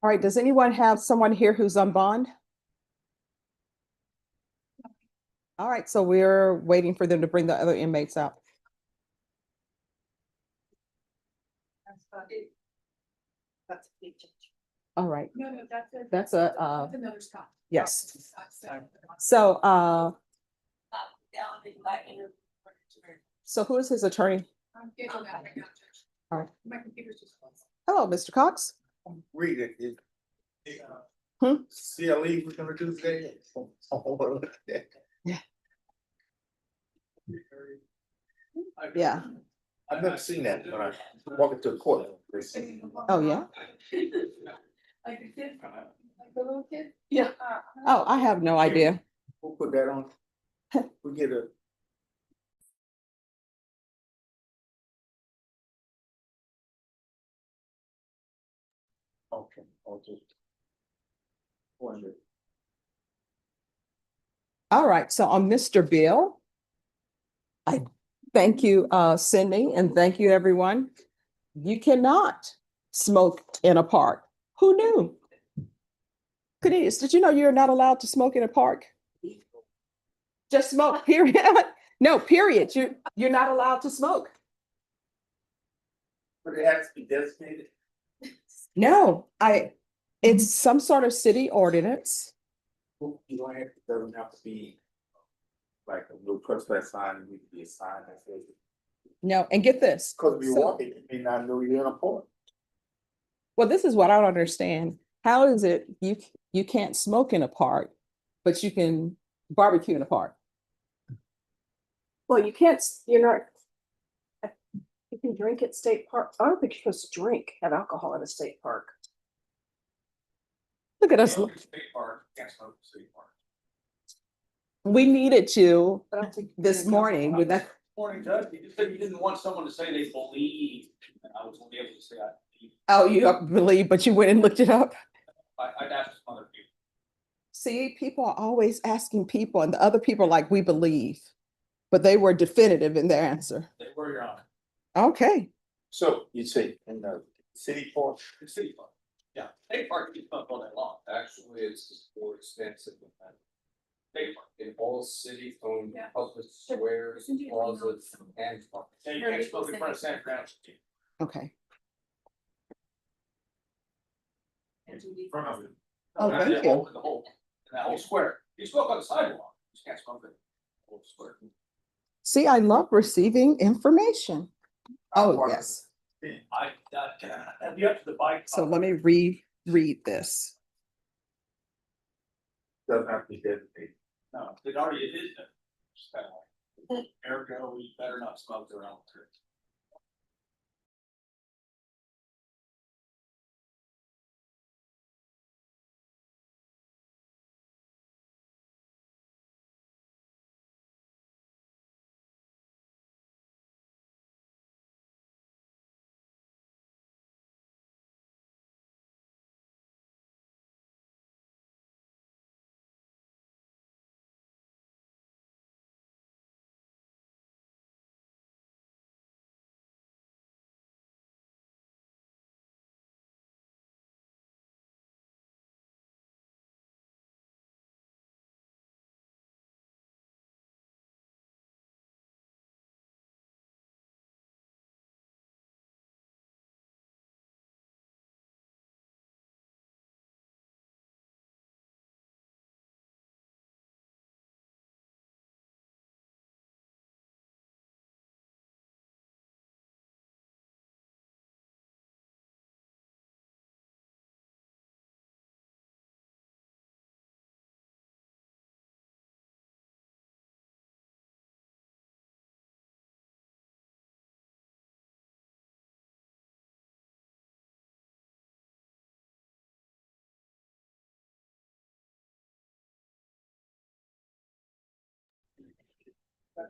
All right, does anyone have someone here who's on bond? All right, so we're waiting for them to bring the other inmates out. All right. No, That's a, another Scott. yes. So, so who is his attorney? I'm getting that right now, Judge. All right. My computer's just closed. Hello, Mr. Cox. Read it. Hmm? CLE we're gonna do today. Yeah. I've never seen that when I walk into a court. Oh, yeah? Like a kid, like a little kid? Yeah. Oh, I have no idea. We'll put that on. We get a. Okay, okay. Wonder. All right, so on Mr. Bill, I thank you, Cindy, and thank you, everyone. You cannot smoke in a park. Who knew? Cornelius, did you know you're not allowed to smoke in a park? Just smoke, period. No, period. You're not allowed to smoke. But it has to be designated. No, it's some sort of city ordinance. You don't have, it doesn't have to be. Like a little trespass sign, it needs to be a sign that says. No, and get this. Cause if you're So- walking, you may not know you're in a park. Well, this is what I don't understand. How is it you can't smoke in a park, but you can barbecue in a park? Well, you can't, you're not. You can drink at state parks. I don't think you're supposed to have alcohol at a state park. Look at us. State park, can't smoke in state park. We needed you But I don't think. this morning with that. Morning, Judge, you just said you didn't want someone to say they believe, and I was only able to say I believe. Oh, you believe, but you went and looked it up. I'd ask some other people. See, people are always asking people, and the other people are like, we believe, but they were definitive in their answer. They were your honor. Okay. So you say in the city park, The city park. Yeah, state park, you can smoke all day long. Actually, it's more expensive than that. State park. In all city-owned Yeah. public squares, closets, and parks. And you can't smoke in front of Santa Cruz. Okay. Front of it. Oh, And thank that you. whole- the whole, that whole square. You smoke on the sidewalk, you just can't smoke in the whole square. See, I love receiving information. Oh, yes. That'd be up to the bike. So let me reread this. doesn't have to be designated. No, it already, it is. Just kinda like, Ergo, we better not smoke around here.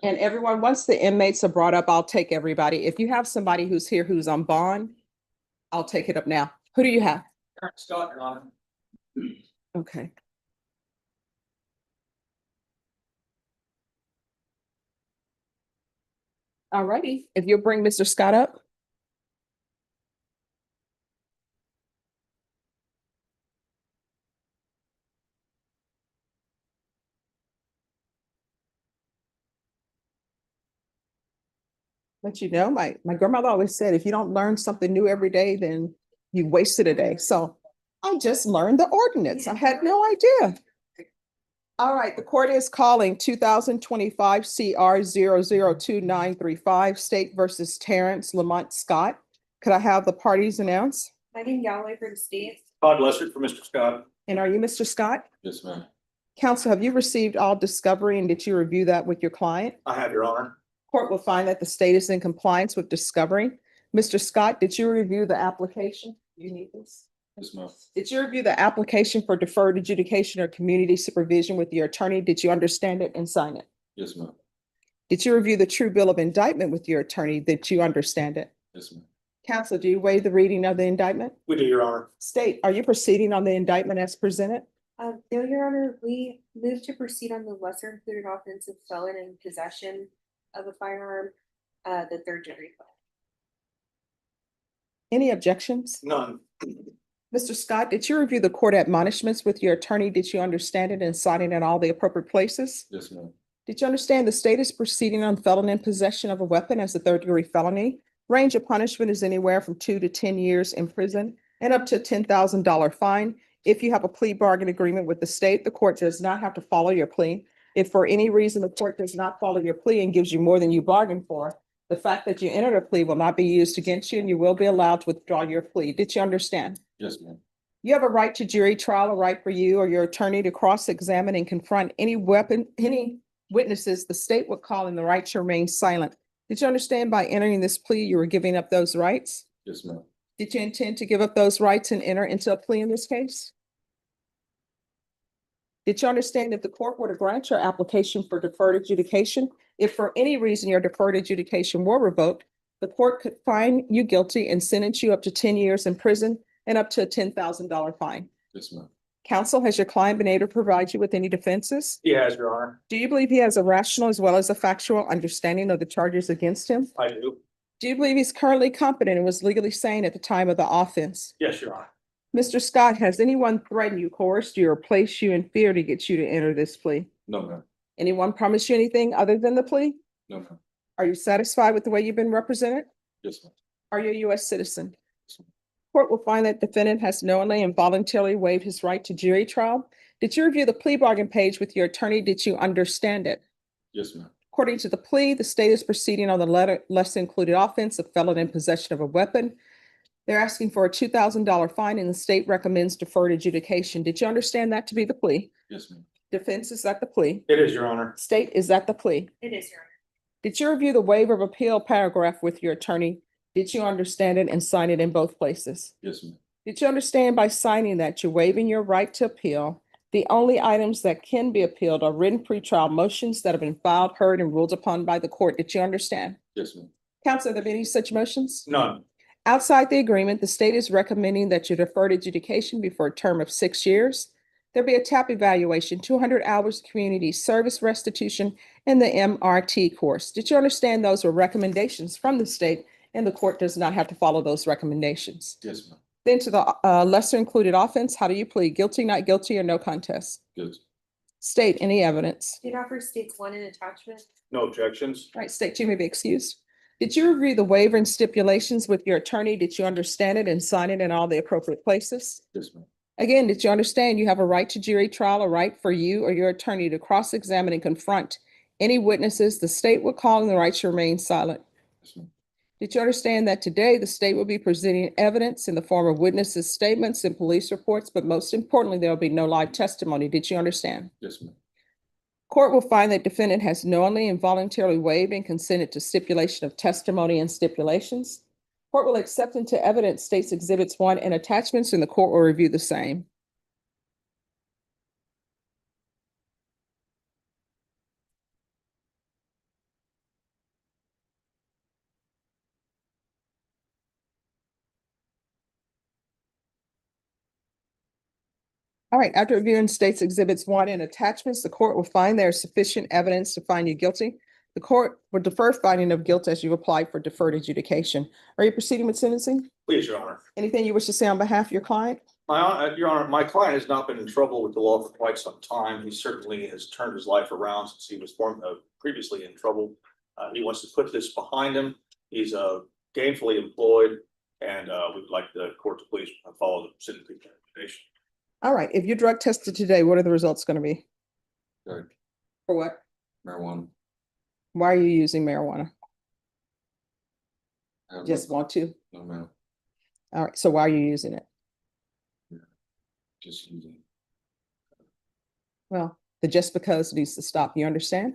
And everyone, once the inmates are brought up, I'll take everybody. If you have somebody who's here who's on bond, I'll take it up now. Who do you have? Terrence Scott, your honor. Okay. All righty, if you'll bring Mr. Scott up. Let you know, my grandmother always said, if you don't learn something new every day, then you wasted a day. So I just learned the ordinance. I had no idea. All right, the court is calling 2025 CR 002935 State versus Terrence Lamont Scott. Could I have the parties announced? Megan Galloway for the state. Todd Lester for Mr. Scott. And are you Mr. Scott? Yes, ma'am. Counsel, have you received all discovery and did you review that with your client? I have, Your Honor. Court will find that the state is in compliance with discovery. Mr. Scott, did you review the application? You need this. Yes, ma'am. Did you review the application for deferred adjudication or community supervision with your attorney? Did you understand it and sign it? Yes, ma'am. Did you review the true bill of indictment with your attorney? Did you understand it? Yes, ma'am. Counsel, do you waive the reading of the indictment? We do, Your Honor. State, are you proceeding on the indictment as presented? No, Your Honor, we moved to proceed on the lesser included offense of felon in possession of a firearm, the third degree. Any objections? None. Mr. Scott, did you review the court admonishments with your attorney? Did you understand it and sign it in all the appropriate places? Yes, ma'am. Did you understand the state is proceeding on felon in possession of a weapon as a third degree felony? Range of punishment is anywhere from 2 to 10 years in prison and up to a $10,000 fine. If you have a plea bargain agreement with the state, the court does not have to follow your plea. If for any reason the court does not follow your plea and gives you more than you bargained for, the fact that you entered a plea will not be used against you and you will be allowed to withdraw your plea. Did you understand? Yes, ma'am. You have a right to jury trial, a right for you or your attorney to cross-examine and confront any witnesses the state would call in the right to remain silent. Did you understand by entering this plea, you were giving up those rights? Yes, ma'am. Did you intend to give up those rights and enter into a plea in this case? Did you understand if the court were to grant your application for deferred adjudication, if for any reason your deferred adjudication were revoked, the court could find you guilty and sentence you up to 10 years in prison and up to a $10,000 fine? Yes, ma'am. Counsel, has your client been able to provide you with any defenses? He has, Your Honor. Do you believe he has a rational as well as a factual understanding of the charges against him? I do. Do you believe he's currently competent and was legally sane at the time of the offense? Yes, Your Honor. Mr. Scott, has anyone threatened you, coerced you, or placed you in fear to get you to enter this plea? No, ma'am. Anyone promise you anything other than the plea? No, ma'am. Are you satisfied with the way you've been represented? Yes, ma'am. Are you a U.S. citizen? Yes, ma'am. Court will find that defendant has knowingly and voluntarily waived his right to jury trial. Did you review the plea bargain page with your attorney? Did you understand it? Yes, ma'am. According to the plea, the state is proceeding on the lesser included offense of felon in possession of a weapon. They're asking for a $2,000 fine and the state recommends deferred adjudication. Did you understand that to be the plea? Yes, ma'am. Defense, is that the plea? It is, Your Honor. State, is that the plea? It is, Your Honor. Did you review the waiver of appeal paragraph with your attorney? Did you understand it and sign it in both places? Yes, ma'am. Did you understand by signing that you're waiving your right to appeal? The only items that can be appealed are written pretrial motions that have been filed, heard, and ruled upon by the court. Did you understand? Yes, ma'am. Counsel, are there any such motions? None. Outside the agreement, the state is recommending that you deferred adjudication before a term of 6 years. There be a TAP evaluation, 200 hours community service restitution, and the MRT course. Did you understand those were recommendations from the state and the court does not have to follow those recommendations? Yes, ma'am. Then to the lesser included offense, how do you plead? Guilty, not guilty, or no contest? Good. State, any evidence? Did offer states one in attachment. No objections. All right, state, you may be excused. Did you review the waiver and stipulations with your attorney? Did you understand it and sign it in all the appropriate places? Yes, ma'am. Again, did you understand you have a right to jury trial, a right for you or your attorney to cross-examine and confront any witnesses the state would call and the right to remain silent? Yes, ma'am. Did you understand that today the state will be presenting evidence in the form of witnesses' statements and police reports, but most importantly, there will be no live testimony? Did you understand? Yes, ma'am. Court will find that defendant has knowingly and voluntarily waived and consented to stipulation of testimony and stipulations. Court will accept into evidence states exhibits 1 and attachments, and the court will review the same. All right, after reviewing states exhibits 1 and attachments, the court will find there is sufficient evidence to find you guilty The court will defer finding of guilt as you applied for deferred adjudication. Are you proceeding with sentencing? Please, Your Honor. Anything you wish to say on behalf of your client? Your Honor, my client has not been in trouble with the law for quite some time. He certainly has turned his life around since he was previously in trouble. He wants to put this behind him. He's gainfully employed, and we'd like the court to please follow the sentencing recommendation. All right, if you're drug tested today, what are the results going to be? Good. For what? Marijuana. Why are you using marijuana? I have Just want to? No, ma'am, All right, so why are you using it? just using. Well, the just because needs to stop. You understand?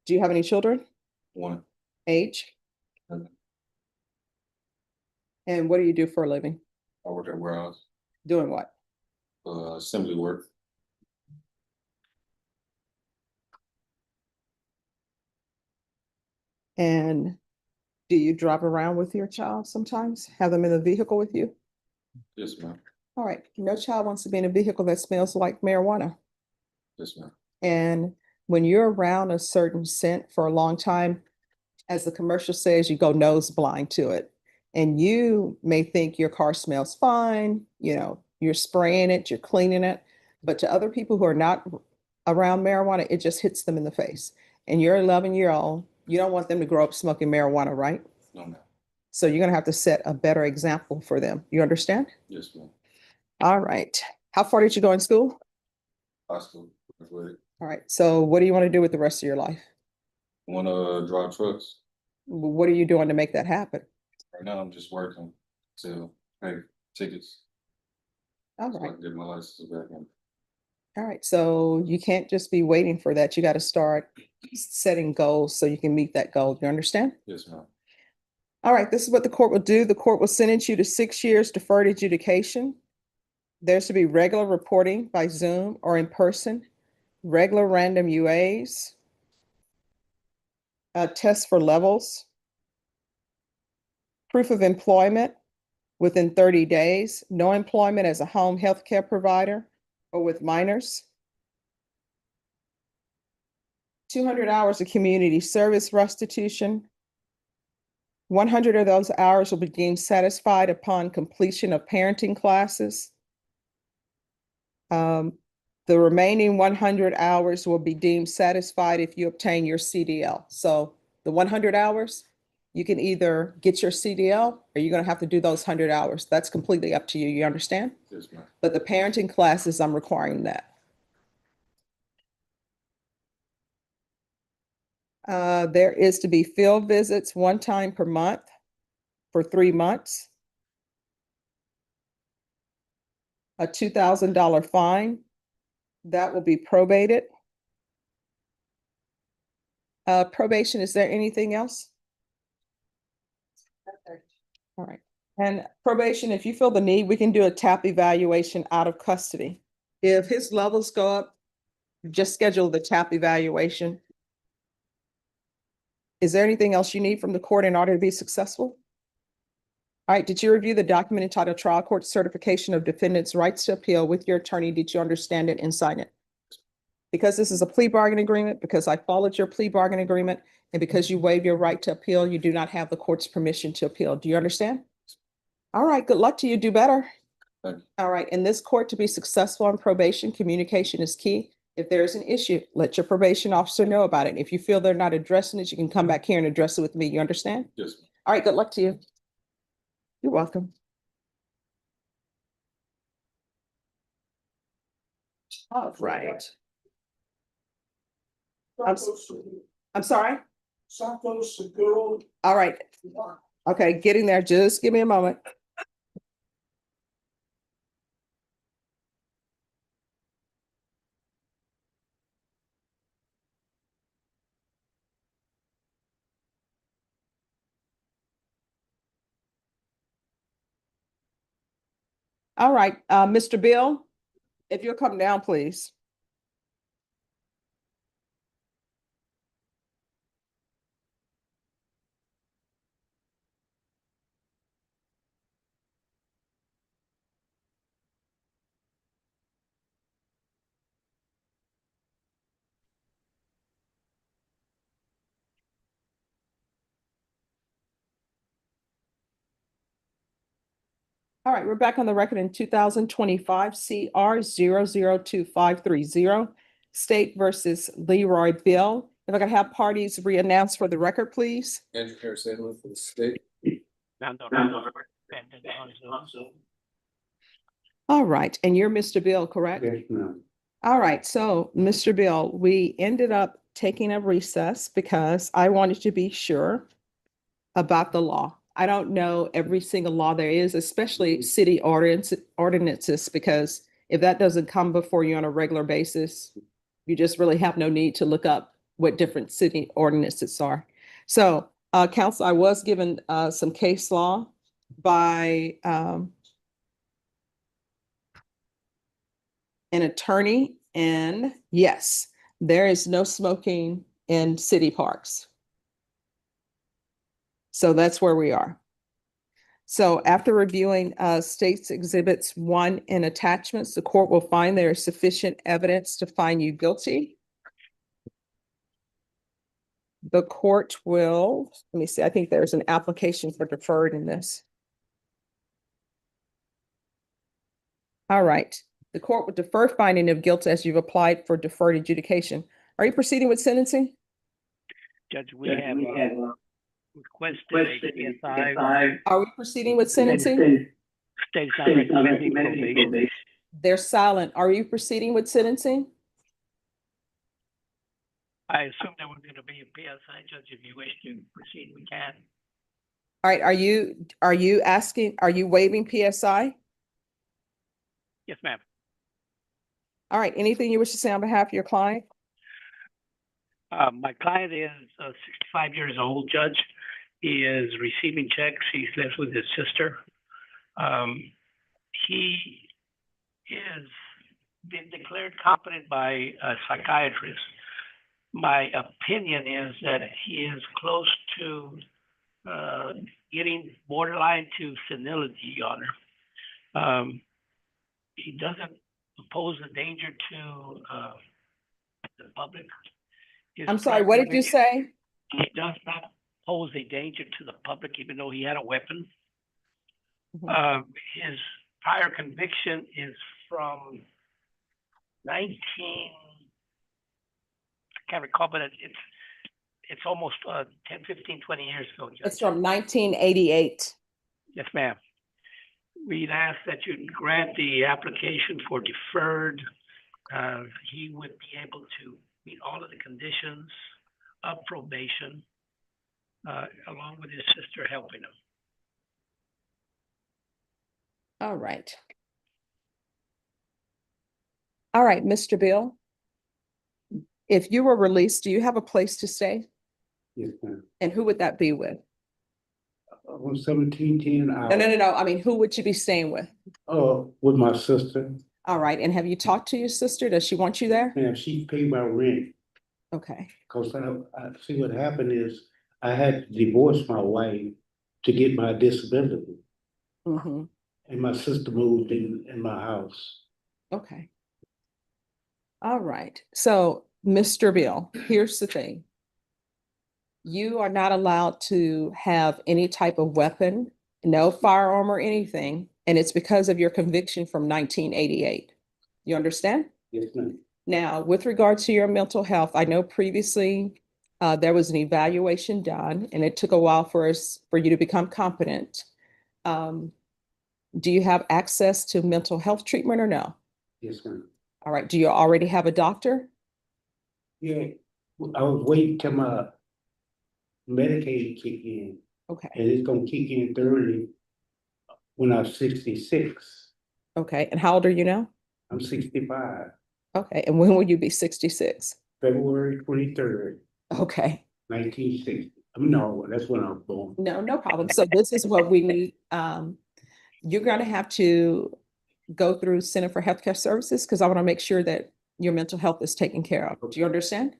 Do you have any children? One. Age? Mhm. And what do you do for a living? I work at warehouse, Doing what? assembly work. And do you drive around with your child sometimes? Have them in the vehicle with you? Yes, ma'am. All right, no child wants to be in a vehicle that smells like marijuana. Yes, ma'am. And when you're around a certain scent for a long time, as the commercial says, you go nose blind to it. And you may think your car smells fine, you know, you're spraying it, you're cleaning it. But to other people who are not around marijuana, it just hits them in the face. And you're 11-year-old, you don't want them to grow up smoking marijuana, right? No, ma'am. So you're gonna have to set a better example for them. You understand? Yes, ma'am. All right. How far did you go in school? High school, graduated. All right. So what do you want to do with the rest of your life? Wanna drive trucks. What are you doing to make that happen? Right now, I'm just working to pay tickets. All So I right. can get my license back in. All right. So you can't just be waiting for that. You got to start setting goals so you can meet that goal. You understand? Yes, ma'am. All right. This is what the court will do. The court will sentence you to 6 years deferred adjudication. There's to be regular reporting by Zoom or in person, regular random UAs, tests for levels, proof of employment within 30 days, no employment as a home health care provider or with minors, 200 hours of community service restitution. 100 of those hours will be deemed satisfied upon completion of parenting classes. The remaining 100 hours will be deemed satisfied if you obtain your CDL. So the 100 hours, you can either get your CDL or you're going to have to do those 100 hours. That's completely up to you. You understand? Yes, ma'am. But the parenting classes, I'm requiring that. There is to be field visits 1 time per month for 3 months. A $2,000 fine. That will be probated. Probation, is there anything else? All right. And probation, if you feel the need, we can do a TAP evaluation out of custody. If his levels go up, just schedule the TAP evaluation. Is there anything else you need from the court in order to be successful? All right, did you review the document entitled Trial Court Certification of Defendant's Rights to Appeal with your attorney? Did you understand it and sign it? Because this is a plea bargain agreement, because I followed your plea bargain agreement, and because you waive your right to appeal, you do not have the court's permission to appeal. Do you understand? All right, good luck to you. Do better. Thank you. All right, in this court, to be successful on probation, communication is key. If there is an issue, let your probation officer know about it. If you feel they're not addressing it, you can come back here and address it with me. You understand? Yes, ma'am. All right, good luck to you. You're welcome. All right. I'm sorry? Santos, Sigero. All right. Okay, getting there. Just give me a moment. All right, Mr. Bill, if you'll come down, please. All right, we're back on the record in 2025 CR 002530, State versus Leroy Bill. If I could have parties re-announce for the record, please. Andrew Harris Edwin for the state. All right, and you're Mr. Bill, correct? Yes, ma'am. All right, so Mr. Bill, we ended up taking a recess because I wanted to be sure about the law. I don't know every single law there is, especially city ordinances, because if that doesn't come before you on a regular basis, you just really have no need to look up what different city ordinances are. So, council, I was given some case law by an attorney, and yes, there is no smoking in city parks. So that's where we are. So after reviewing state's exhibits 1 and attachments, the court will find there is sufficient evidence to find you guilty. The court will, let me see, I think there's an application for deferred in this. All right, the court will defer finding of guilt as you've applied for deferred adjudication. Are you proceeding with sentencing? Judge, we have requested a PSI. Are we proceeding with sentencing? State is not recommending probation. They're silent. Are you proceeding with sentencing? I assume there was going to be a PSI, Judge. If you wish to proceed, we can. All right, are you waiving PSI? Yes, ma'am. All right, anything you wish to say on behalf of your client? My client is 65 years old, Judge. He is receiving checks. He lives with his sister. He is been declared competent by a psychiatrist. My opinion is that he is close to getting borderline to senility, Your Honor. He doesn't pose a danger to the public. I'm sorry, what did you say? He does not pose a danger to the public, even though he had a weapon. His prior conviction is from I can't recall, but it's almost 10, 15, 20 years ago. Judge. It's from 1988. Yes, ma'am. We'd ask that you grant the application for deferred. He would be able to meet all of the conditions of probation, along with his sister helping him. All right. All right, Mr. Bill. If you were released, do you have a place to stay? Yes, ma'am. And who would that be with? On 1710 No, no, no, no. I mean, who would you be staying with? with my sister. All right. And have you talked to your sister? Does she want you there? Ma'am, she paid my rent. Okay. Cause I see what happened is I had to divorce my wife to get my disability. Mm-hmm. And my sister moved in my house. Okay. All right. So, Mr. Bill, here's the thing. You are not allowed to have any type of weapon, no firearm or anything, and it's because of your conviction from 1988. You understand? Yes, ma'am. Now, with regard to your mental health, I know previously there was an evaluation done, and it took a while for you to become competent. Do you have access to mental health treatment or no? Yes, ma'am. All right. Do you already have a doctor? Yeah, I was waiting till my Medicaid kick in, Okay. and it's gonna kick in thoroughly when I'm 66. Okay. And how old are you now? I'm 65. Okay. And when will you be 66? February 23rd, Okay. 1960. No, that's when I was born. No, no problem. So this is what we need. You're going to have to go through Center for Healthcare Services because I want to make sure that your mental health is taken care of. Do you understand?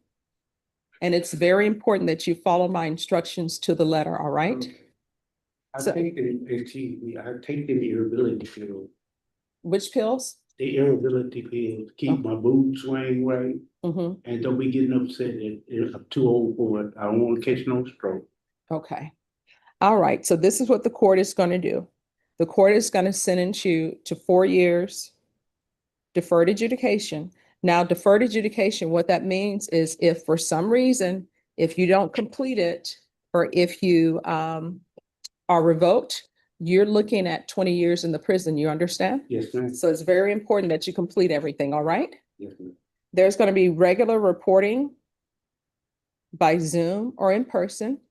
And it's very important that you follow my instructions to the letter, all right? I So- take the irritability pill. Which pills? The irritability pill, keep my mood swing right, Mm-hmm. and don't be getting upset that I'm too old for it. I don't want to catch no stroke. Okay. All right. So this is what the court is going to do. the court is going to sentence you to 4 years deferred adjudication. Now, deferred adjudication, what that means is if for some reason, if you don't complete it, or if you are revoked, you're looking at 20 years in the prison, you understand? Yes, ma'am. So it's very important that you complete everything, all right? Yes, ma'am. There's going to be regular reporting by Zoom or in person,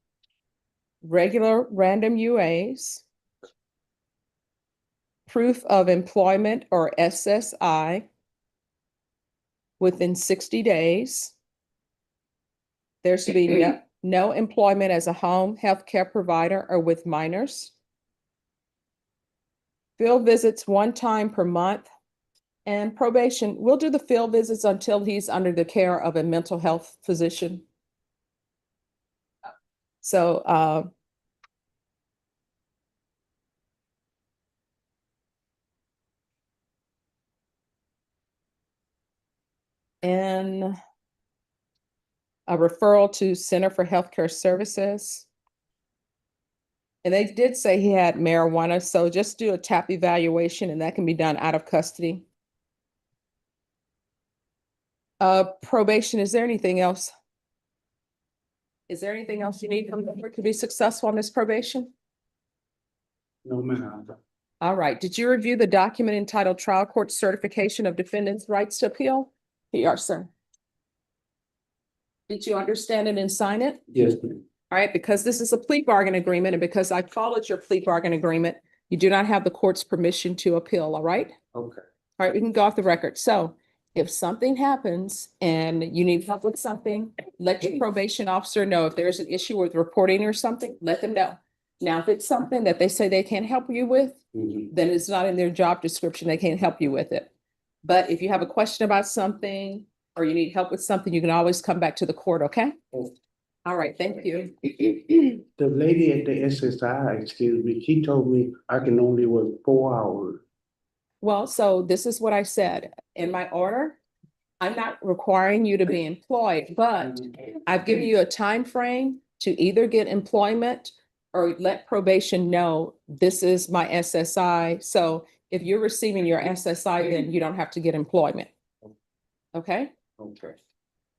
regular random UAs, proof of employment or SSI within 60 days. There should be no employment as a home healthcare provider or with minors. Field visits 1 time per month. And probation, we'll do the field visits until he's under the care of a mental health physician. So, and a referral to Center for Healthcare Services. And they did say he had marijuana, so just do a TAP evaluation and that can be done out of custody. Probation, is there anything else? Is there anything else you need from the board to be successful on this probation? No, ma'am. All right, did you review the document entitled Trial Court Certification of Defendant's Rights to Appeal? Here you are, sir. Did you understand it and sign it? Yes, ma'am. All right, because this is a plea bargain agreement and because I followed your plea bargain agreement, you do not have the court's permission to appeal, all right? Okay. All right, we can go off the record. So if something happens and you need help with something, let your probation officer know. If there's an issue with reporting or something, let them know. Now, if it's something that they say they can't help you with, then it's not in their job description. They can't help you with it. But if you have a question about something or you need help with something, you can always come back to the court, okay? All right, thank you. The lady at the SSI, excuse me, she told me I can only work 4 hours. Well, so this is what I said in my order. I'm not requiring you to be employed, but I've given you a time frame to either get employment or let probation know this is my SSI. So if you're receiving your SSI, then you don't have to get employment. Okay? Okay.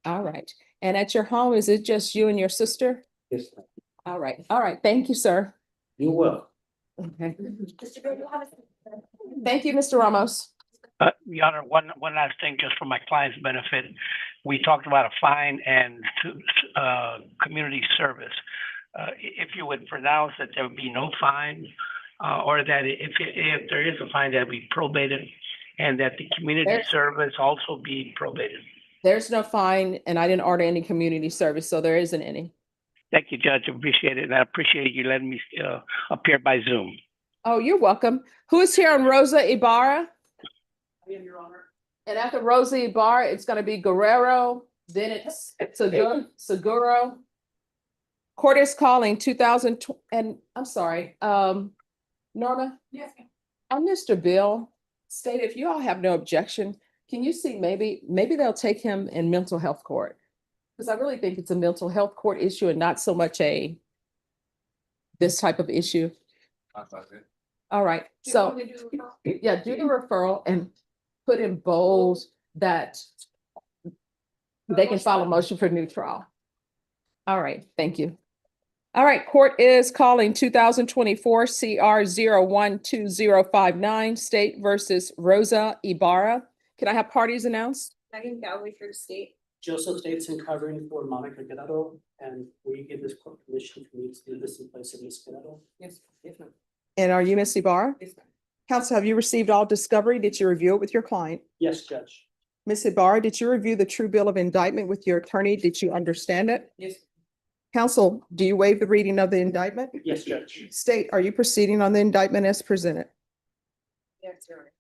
All right. And at your home, is it just you and your sister? Yes, ma'am. All right. All right. Thank you, sir. You're welcome. Okay. Thank you, Mr. Ramos. Your Honor, one last thing, just for my client's benefit. We talked about a fine and community service. If you would pronounce that there would be no fine, or that if there is a fine, that be probated, and that the community service also be probated. There's no fine, and I didn't order any community service, so there isn't any. Thank you, Judge. Appreciate it, and I appreciate you letting me appear by Zoom. Oh, you're welcome. Who is here on Rosa Ibara? Your Honor. And after Rosa Ibara, it's going to be Guerrero, then it's Sigero. Court is calling 2000, and I'm sorry, Norma? Yes. On Mr. Bill, state if you all have no objection, can you see maybe they'll take him in mental health court? Because I really think it's a mental health court issue and not so much this type of issue. All right, so yeah, do the referral and put in bold that they can file a motion for new trial. All right, thank you. All right, court is calling 2024 CR 012059 State versus Rosa Ibara. Can I have parties announced? Megan Galloway for the state. Joseph Davidson covering for Monica Guerrero, and will you give this court permission for me to do this in place of Ms. Guerrero? Yes, ma'am. And are you Ms. Ibarra? Yes, ma'am. Counsel, have you received all discovery? Did you review it with your client? Yes, Judge. Ms. Ibarra, did you review the true bill of indictment with your attorney? Did you understand it? Yes. Counsel, do you waive the reading of the indictment? Yes, Judge. State, are you proceeding on the indictment as presented? Yes, Your Honor.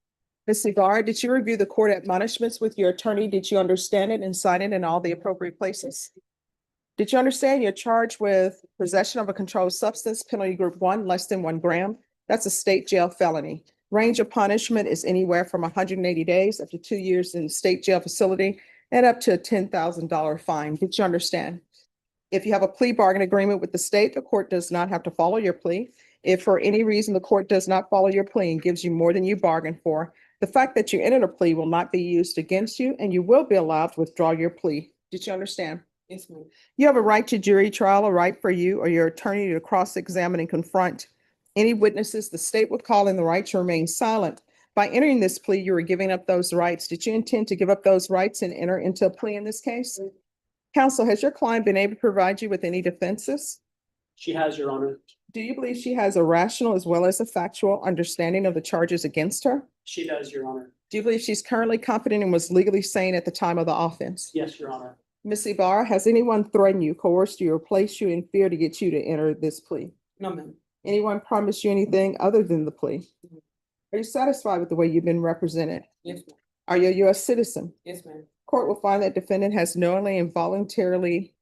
Ms. Ibarra, did you review the court admonishments with your attorney? Did you understand it and sign it in all the appropriate places? Did you understand you're charged with possession of a controlled substance, penalty group 1, less than 1 gram? That's a state jail felony. Range of punishment is anywhere from 180 days up to 2 years in state jail facility and up to a $10,000 fine. Did you understand? If you have a plea bargain agreement with the state, the court does not have to follow your plea. If for any reason the court does not follow your plea and gives you more than you bargained for, the fact that you entered a plea will not be used against you and you will be allowed to withdraw your plea. Did you understand? Yes, ma'am. You have a right to jury trial, a right for you or your attorney to cross-examine and confront any witnesses the state would call in, the right to remain silent. By entering this plea, you are giving up those rights. Did you intend to give up those rights and enter into a plea in this case? Counsel, has your client been able to provide you with any defenses? She has, Your Honor. Do you believe she has a rational as well as a factual understanding of the charges against her? She does, Your Honor. Do you believe she's currently competent and was legally sane at the time of the offense? Yes, Your Honor. Ms. Ibara, has anyone threatened you, coerced you, or placed you in fear to get you to enter this plea? No, ma'am. Anyone promised you anything other than the plea? Are you satisfied with the way you've been represented? Yes, ma'am. Are you a U.S. citizen? Yes, ma'am. Court will find that defendant has knowingly and voluntarily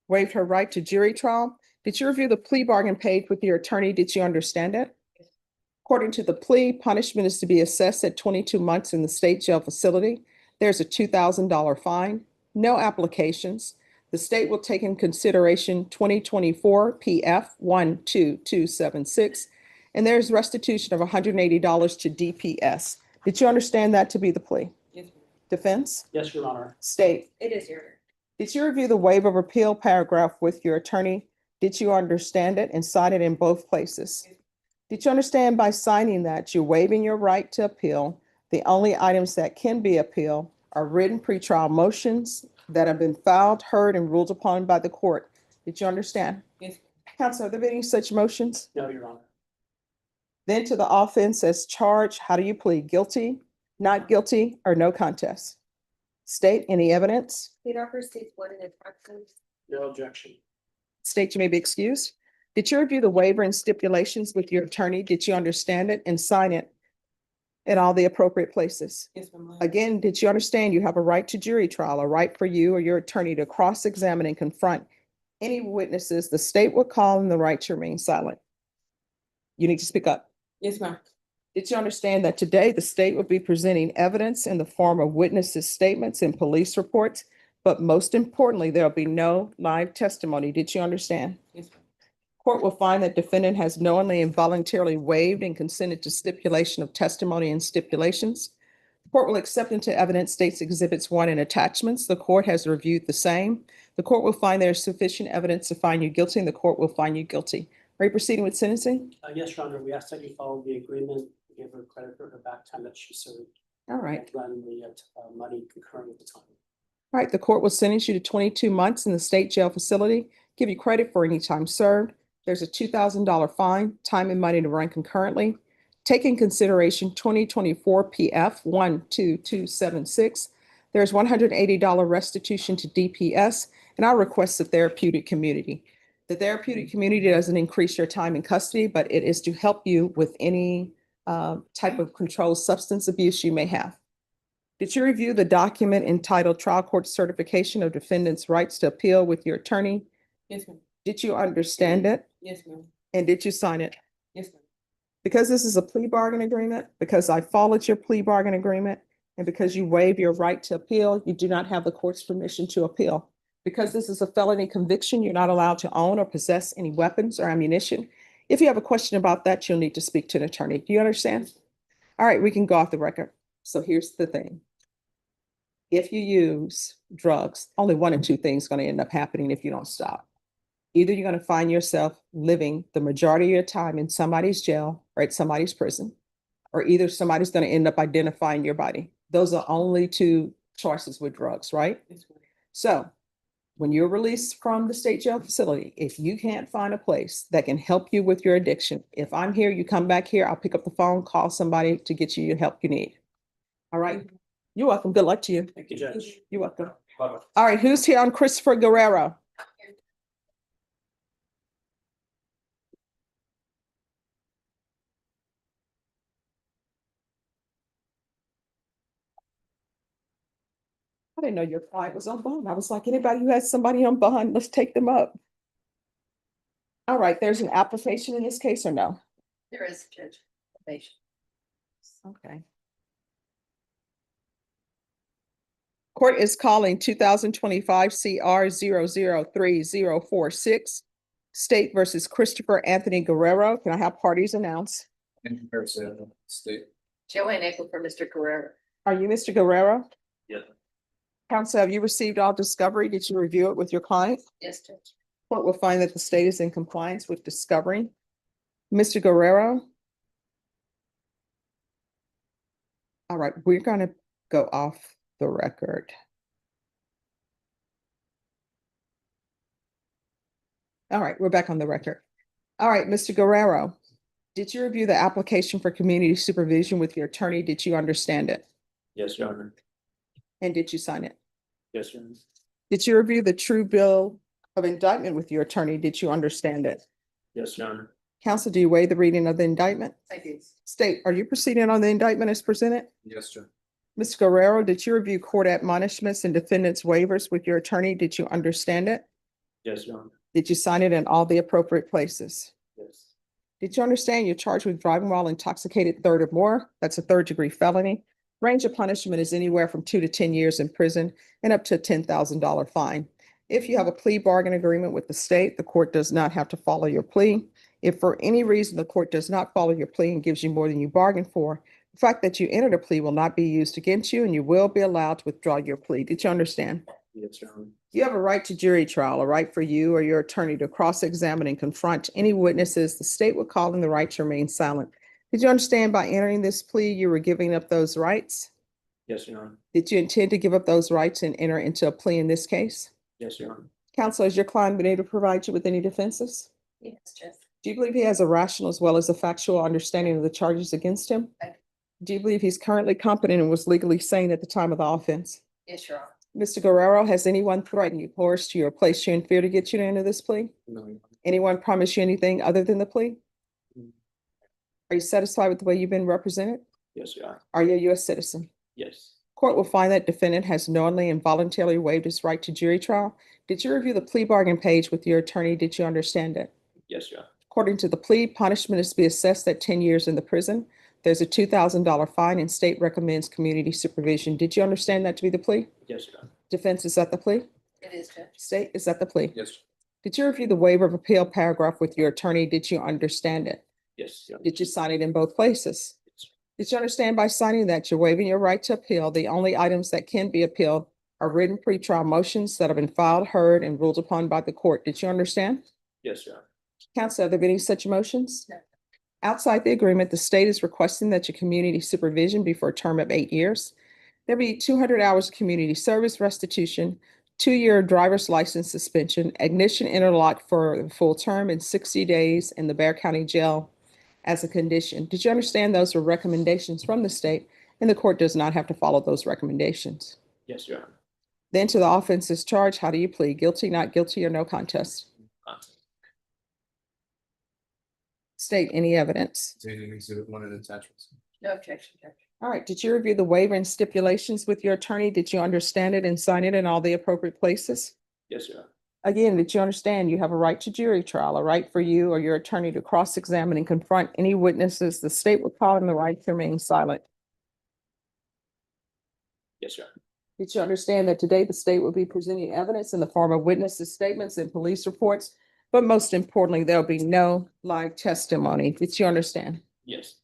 waived her right to jury trial. Did you review the plea bargain paid with your attorney? Did you understand it? According to the plea, punishment is to be assessed at 22 months in the state jail facility. There's a $2,000 fine, no applications. The state will take in consideration 2024 PF 12276, and there's restitution of $180 to DPS. Did you understand that to be the plea? Yes, ma'am. Defense? Yes, Your Honor. State? It is, Your Honor. Did you review the waiver of appeal paragraph with your attorney? Did you understand it and sign it in both places? Did you understand by signing that you're waiving your right to appeal? The only items that can be appealed are written pretrial motions that have been filed, heard, and ruled upon by the court. Did you understand? Yes. Counsel, are there any such motions? No, Your Honor. Then to the offense as charged, how do you plead? Guilty, not guilty, or no contest? State, any evidence? Plead offer states one in attachments. No objection. State, you may be excused. Did you review the waiver and stipulations with your attorney? Did you understand it and sign it in all the appropriate places? Yes, ma'am. Again, did you understand you have a right to jury trial, a right for you or your attorney to cross-examine and confront any witnesses the state would call and the right to remain silent? You need to speak up. Yes, ma'am. Did you understand that today the state will be presenting evidence in the form of witnesses' statements and police reports? But most importantly, there'll be no live testimony. Did you understand? Yes, ma'am. Court will find that defendant has knowingly and voluntarily waived and consented to stipulation of testimony and stipulations. Court will accept into evidence states exhibits 1 and attachments. The court has reviewed the same. The court will find there is sufficient evidence to find you guilty, and the court will find you guilty. Are you proceeding with sentencing? Yes, Your Honor. We ask that you follow the agreement, give her credit for her back time that she served. All right. And run the money concurrent with the time. All right, the court will sentence you to 22 months in the state jail facility, give you credit for any time served. There's a $2,000 fine, time and money to run concurrently. Take in consideration 2024 PF 12276. There's $180 restitution to DPS, and I request the therapeutic community. The therapeutic community doesn't increase your time in custody, but it is to help you with any type of controlled substance abuse you may have. Did you review the document entitled Trial Court Certification of Defendant's Rights to Appeal with your attorney? Yes, ma'am. Did you understand it? Yes, ma'am. And did you sign it? Yes, ma'am. Because this is a plea bargain agreement, because I followed your plea bargain agreement, and because you waive your right to appeal, you do not have the court's permission to appeal. Because this is a felony conviction, you're not allowed to own or possess any weapons or ammunition. If you have a question about that, you'll need to speak to an attorney. Do you understand? All right, we can go off the record. So here's the thing. If you use drugs, only one of two things is going to end up happening if you don't stop. Either you're going to find yourself living the majority of your time in somebody's jail or at somebody's prison, or either somebody's going to end up identifying your body. Those are only two choices with drugs, right? Yes, ma'am. So when you're released from the state jail facility, if you can't find a place that can help you with your addiction, if I'm here, you come back here, I'll pick up the phone, call somebody to get you the help you need. All right. You're welcome. Good luck to you. Thank you, Judge. You're welcome. Bye-bye. All right, who's here on Christopher Guerrero? I didn't know your client was on bond. I was like, anybody who has somebody on bond, let's take them up. All right, there's an application in this case or no? There is, Judge. Okay. Court is calling 2025 CR 003046. State versus Christopher Anthony Guerrero. Can I have parties announced? In comparison, state. Joanne Echo for Mr. Guerrero. Are you Mr. Guerrero? Yes. Counsel, have you received all discovery? Did you review it with your client? Yes, Judge. Court will find that the state is in compliance with discovery. Mr. Guerrero? All right, we're gonna go off the record. All right, we're back on the record. All right, Mr. Guerrero, did you review the application for community supervision with your attorney? Did you understand it? Yes, Your Honor. And did you sign it? Yes, Your Honor. Did you review the true bill of indictment with your attorney? Did you understand it? Yes, Your Honor. Counsel, do you waive the reading of the indictment? I do. State, are you proceeding on the indictment as presented? Yes, Judge. Mr. Guerrero, did you review court admonishments and defendant's waivers with your attorney? Did you understand it? Yes, Your Honor. Did you sign it in all the appropriate places? Yes. Did you understand you're charged with driving while intoxicated third or more? That's a third-degree felony. Range of punishment is anywhere from 2 to 10 years in prison and up to a $10,000 fine. If you have a plea bargain agreement with the state, the court does not have to follow your plea. If for any reason the court does not follow your plea and gives you more than you bargained for, the fact that you entered a plea will not be used against you and you will be allowed to withdraw your plea. Did you understand? Yes, Your Honor. You have a right to jury trial, a right for you or your attorney to cross-examine and confront any witnesses the state would call them the right to remain silent. Did you understand by entering this plea, you were giving up those rights? Yes, Your Honor. Did you intend to give up those rights and enter into a plea in this case? Yes, Your Honor. Counsel, has your client been able to provide you with any defenses? Yes, Judge. Do you believe he has a rational as well as a factual understanding of the charges against him? I do. Do you believe he's currently competent and was legally sane at the time of the offense? Yes, Your Honor. Mr. Guerrero, has anyone threatened you, coerced you, or placed you in fear to get you to enter this plea? No, Your Honor. Anyone promised you anything other than the plea? Mm. Are you satisfied with the way you've been represented? Yes, Your Honor. Are you a U.S. citizen? Yes. Court will find that defendant has knowingly and voluntarily waived his right to jury trial. Did you review the plea bargain page with your attorney? Did you understand it? Yes, Your Honor. According to the plea, punishment is to be assessed at 10 years in the prison. There's a $2,000 fine and state recommends community supervision. Did you understand that to be the plea? Yes, Your Honor. Defense, is that the plea? It is, Judge. State, is that the plea? Yes. Did you review the waiver of appeal paragraph with your attorney? Did you understand it? Yes, Your Honor. Did you sign it in both places? Did you understand by signing that you're waiving your right to appeal? The only items that can be appealed are written pretrial motions that have been filed, heard, and ruled upon by the court. Did you understand? Yes, Your Honor. Counsel, have there been any such motions? No. Outside the agreement, the state is requesting that your community supervision be for a term of 8 years. There'll be 200 hours of community service restitution, 2-year driver's license suspension, ignition interlock for the full term, and 60 days in the Bexar County Jail as a condition. Did you understand those were recommendations from the state and the court does not have to follow those recommendations? Yes, Your Honor. Then to the offenses charged, how do you plead? Guilty, not guilty, or no contest? State, any evidence? Dated exhibit 1 and attachments. No objection, Judge. All right, did you review the waiver and stipulations with your attorney? Did you understand it and sign it in all the appropriate places? Yes, Your Honor. Again, did you understand you have a right to jury trial, a right for you or your attorney to cross-examine and confront any witnesses the state would call them the right to remain silent? Yes, Your Honor. Did you understand that today the state will be presenting evidence in the form of witnesses' statements and police reports? But most importantly, there'll be no live testimony. Did you understand? Yes.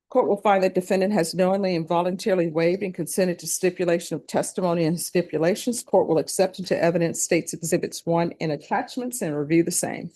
Court will find that defendant has knowingly and voluntarily waived and consented to stipulation of testimony and stipulations. Court will accept into evidence states exhibits 1 and attachments and review the same.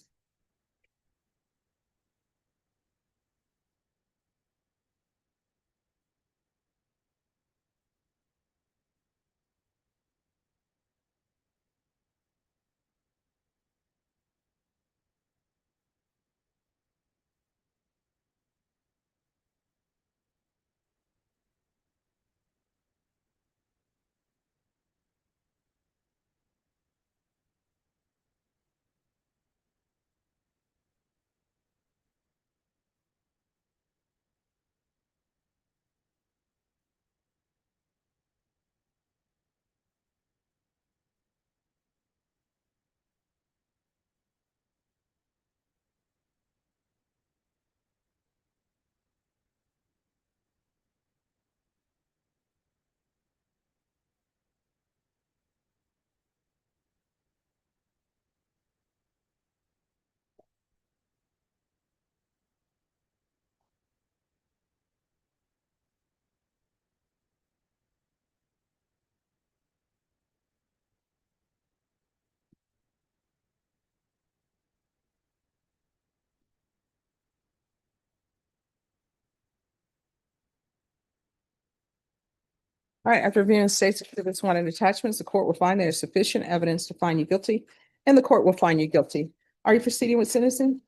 All right, after reviewing states exhibits one and attachments, the court will find there is sufficient evidence to find you guilty, and the court will find you guilty. Are you proceeding with sentencing?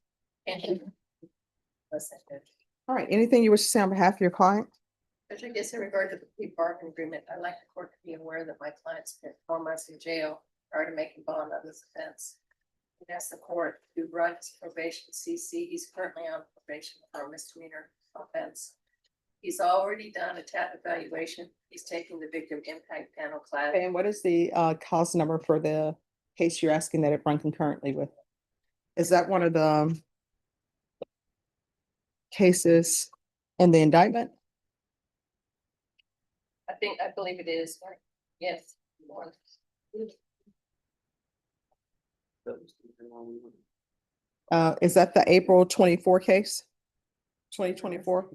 All right, anything you wish to say on behalf of your client? I guess in regard to the plea bargain agreement, I'd like the court to be aware that my client spent 4 months in jail prior to making bond on this offense. And ask the court to run his probation CC. He's currently on probation for a misdemeanor offense. He's already done a TAP evaluation. He's taking the victim impact panel class. And what is the cause number for the case you're asking that it run concurrently with? Is that one of the cases in the indictment? I believe it is. Yes. One. Is that the April 24 case? 2024?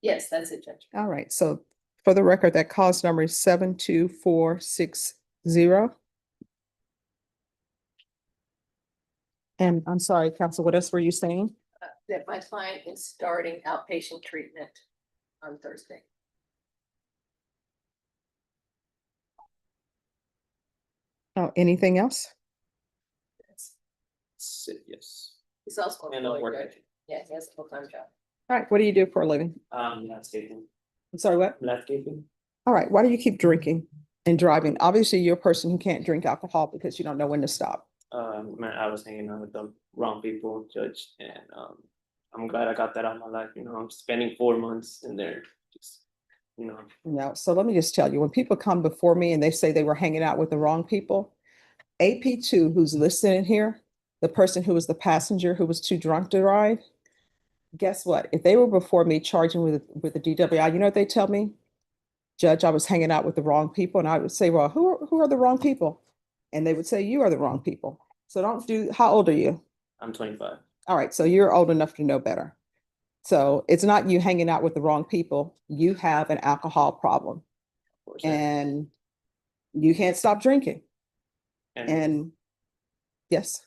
Yes, that's it, Judge. All right, so for the record, that cause number is 72460. And I'm sorry, counsel, what else were you saying? That my client is starting outpatient treatment on Thursday. Oh, anything else? Yes. He's also. And I'm working. Yeah, he has a full-time job. All right, what do you do for a living? Landscaping. I'm sorry, what? Landscaping. All right, why do you keep drinking and driving? Obviously, you're a person who can't drink alcohol because you don't know when to stop. Man, I was hanging out with the wrong people, Judge, and I'm glad I got that out of my life. You know, I'm spending 4 months in there, just No, so let me just tell you, when people come before me and they say they were hanging out with the wrong people, AP2, who's listening here, the person who was the passenger who was too drunk to ride, guess what? If they were before me charging with the DWI, you know what they tell me? Judge, I was hanging out with the wrong people. And I would say, well, who are the wrong people? And they would say, you are the wrong people. So how old are you? I'm 25. All right, so you're old enough to know better. So it's not you hanging out with the wrong people. You have an alcohol problem Of course. and you can't stop drinking. And yes,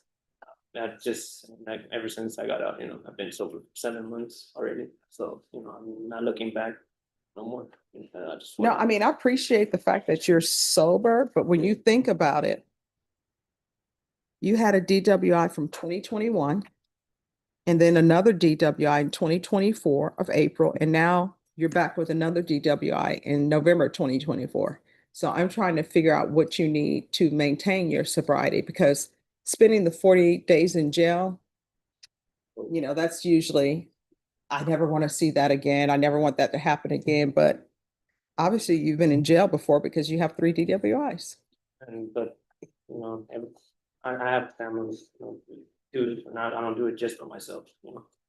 That just like ever since I got out, I've been sober for 7 months already. So, I'm not looking back no more. no, I mean, I appreciate the fact that you're sober, but when you think about it, you had a DWI from 2021 and then another DWI in 2024 of April, and now you're back with another DWI in November 2024. So I'm trying to figure out what you need to maintain your sobriety, because spending the 48 days in jail, that's usually, I never want to see that again. I never want that to happen again. But obviously you've been in jail before because you have 3 DWIs. But I have family, do it, and I don't do it just for myself,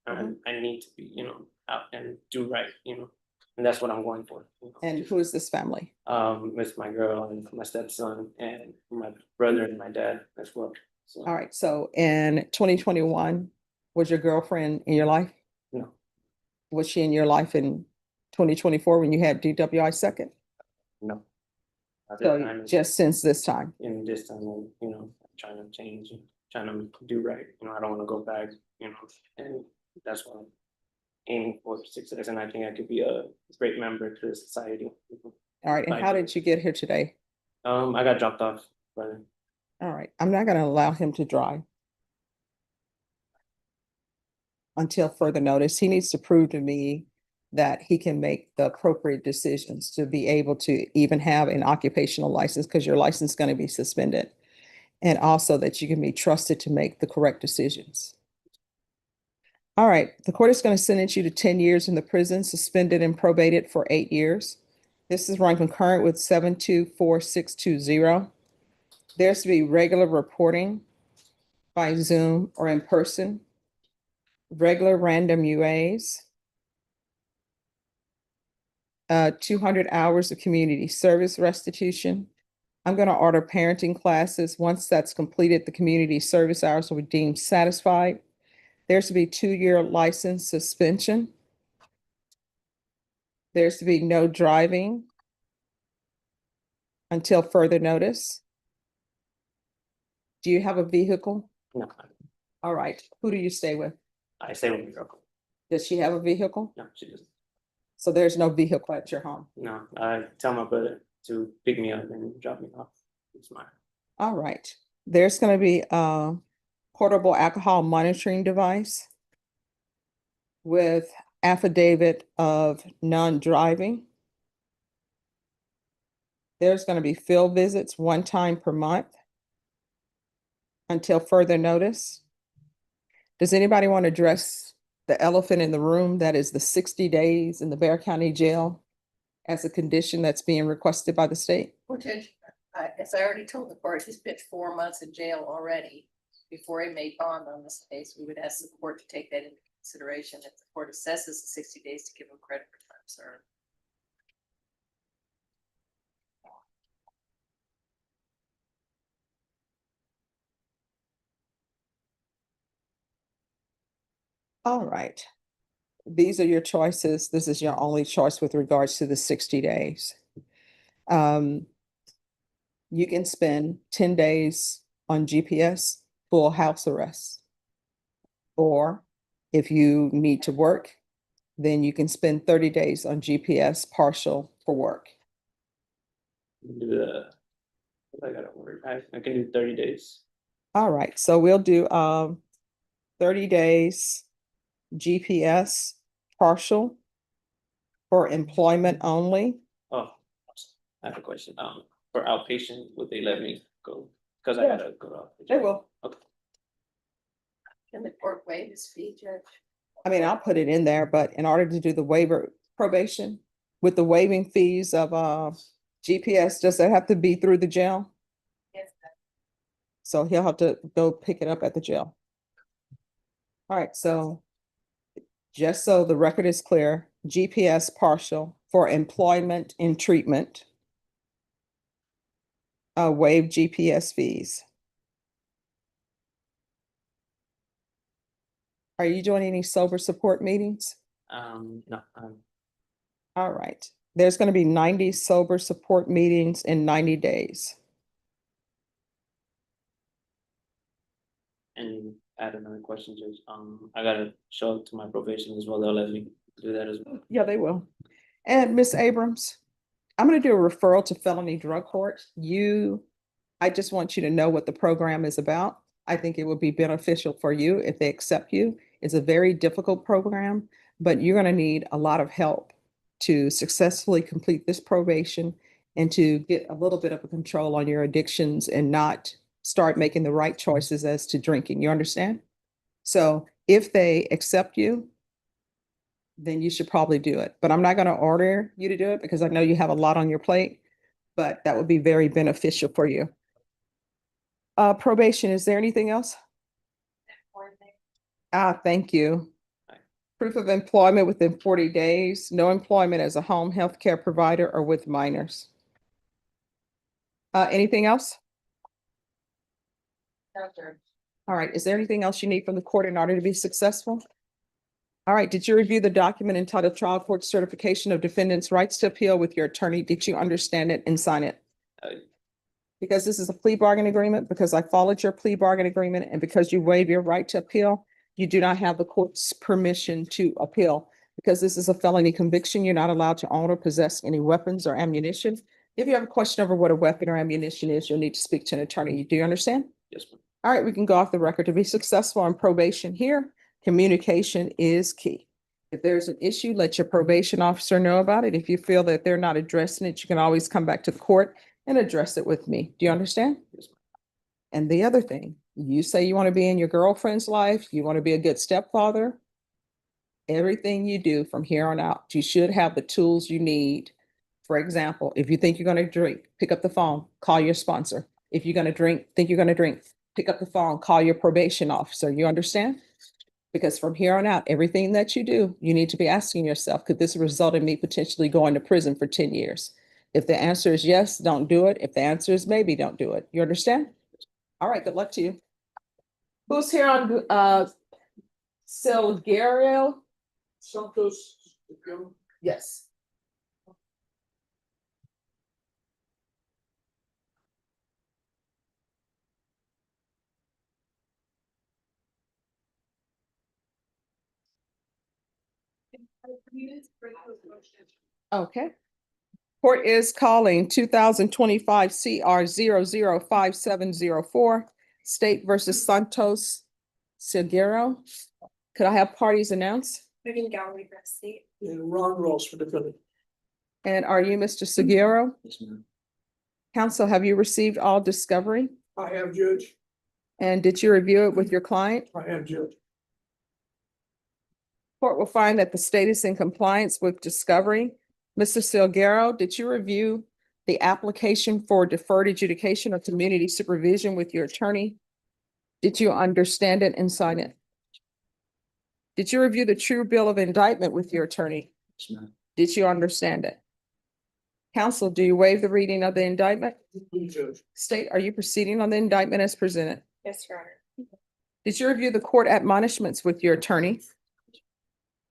I need to be, out and do right, and that's what I'm going for. And who is this family? With my girl and my stepson and my brother and my dad as well. So, All right. So in 2021, was your girlfriend in your life? no, Was she in your life in 2024 when you had DWI second? no. At this So time, just since this time. in this time, I'm trying to change and trying to do right. I don't want to go back, and that's what I'm aiming for success. And I think I could be a great member to the society. All right. And how did you get here today? I got dropped off, but All right. I'm not going to allow him to drive until further notice. He needs to prove to me that he can make the appropriate decisions to be able to even have an occupational license, because your license is going to be suspended. And also that you can be trusted to make the correct decisions. All right, the court is going to sentence you to 10 years in the prison, suspended and probated for 8 years. This is run concurrent with 72460. There's to be regular reporting by Zoom or in person, regular random UAs, 200 hours of community service restitution. I'm going to order parenting classes. Once that's completed, the community service hours will be deemed satisfied. There's to be 2-year license suspension. There's to be no driving until further notice. Do you have a vehicle? no, All right. Who do you stay with? I stay with my girl. Does she have a vehicle? No, she doesn't. So there's no vehicle at your home. No, I tell my brother to pick me up and drop me off. It's mine. All right. There's gonna be a portable alcohol monitoring device with affidavit of non-driving. There's gonna be field visits 1 time per month until further notice. Does anybody want to address the elephant in the room that is the 60 days in the Bexar County Jail as a condition that's being requested by the state? Potential, as I already told the court, he spent 4 months in jail already before he made bond on this case. We would ask the court to take that into consideration if the court assesses the 60 days to give him credit for time served. All right. These are your choices. This is your only choice with regards to the 60 days. You can spend 10 days on GPS, full house arrest. Or if you need to work, then you can spend 30 days on GPS partial for work. Do the, I gotta work. I can do 30 days. All right, so we'll do 30 days GPS partial for employment only. Oh, I have a question. For outpatient, would they let me go? Because I Yeah. gotta go out. They will. Okay. Can the court waive his fee, Judge? I mean, I'll put it in there, but in order to do the waiver probation with the waiving fees of GPS, does that have to be through the jail? Yes. So he'll have to go pick it up at the jail. All right, so just so the record is clear, GPS partial for employment and treatment. Waive GPS fees. Are you doing any sober support meetings? No, All right, there's gonna be 90 sober support meetings in 90 days. and I had another question, Judge. I gotta show up to my probation as well. They'll let me do that as well. Yeah, they will. And Miss Abrams, I'm gonna do a referral to felony drug court. I just want you to know what the program is about. I think it would be beneficial for you if they accept you. It's a very difficult program, but you're gonna need a lot of help to successfully complete this probation and to get a little bit of a control on your addictions and not start making the right choices as to drinking. You understand? So if they accept you, then you should probably do it. But I'm not going to order you to do it because I know you have a lot on your plate, but that would be very beneficial for you. Probation, is there anything else? Thank you. Proof of employment within 40 days, no employment as a home health care provider or with minors. Anything else? No, Judge. All right, is there anything else you need from the court in order to be successful? All right, did you review the document entitled Trial Court Certification of Defendant's Rights to Appeal with your attorney? Did you understand it and sign it? Because this is a plea bargain agreement, because I followed your plea bargain agreement, and because you waive your right to appeal, you do not have the court's permission to appeal. Because this is a felony conviction, you're not allowed to own or possess any weapons or ammunition. If you have a question over what a weapon or ammunition is, you'll need to speak to an attorney. Do you understand? Yes, ma'am. All right, we can go off the record. To be successful on probation here, communication is key. If there's an issue, let your probation officer know about it. If you feel that they're not addressing it, you can always come back to the court and address it with me. Do you understand? Yes, ma'am. And the other thing, you say you want to be in your girlfriend's life, you want to be a good stepfather. Everything you do from here on out, you should have the tools you need. For example, if you think you're going to drink, pick up the phone, call your sponsor. If you're going to drink, think you're going to drink, pick up the phone, call your probation officer. You understand? Because from here on out, everything that you do, you need to be asking yourself, could this result in me potentially going to prison for 10 years? If the answer is yes, don't do it. If the answer is maybe, don't do it. You understand? All right, good luck to you. Who's here on Sigero? Santos. Yes. Okay. Court is calling 2025 CR 005704, State versus Santos Sigero. Could I have parties announced? Moving gallery for state. And Ron Ross for defendant. And are you Mr. Sigero? Yes, ma'am. Counsel, have you received all discovery? I have, Judge. And did you review it with your client? I have, Judge. Court will find that the state is in compliance with discovery. Mr. Sigero, did you review the application for deferred adjudication or community supervision with your attorney? Did you understand it and sign it? Did you review the true bill of indictment with your attorney? Yes, ma'am. Did you understand it? Counsel, do you waive the reading of the indictment? Judge. State, are you proceeding on the indictment as presented? Yes, Your Honor. Did you review the court admonishments with your attorney?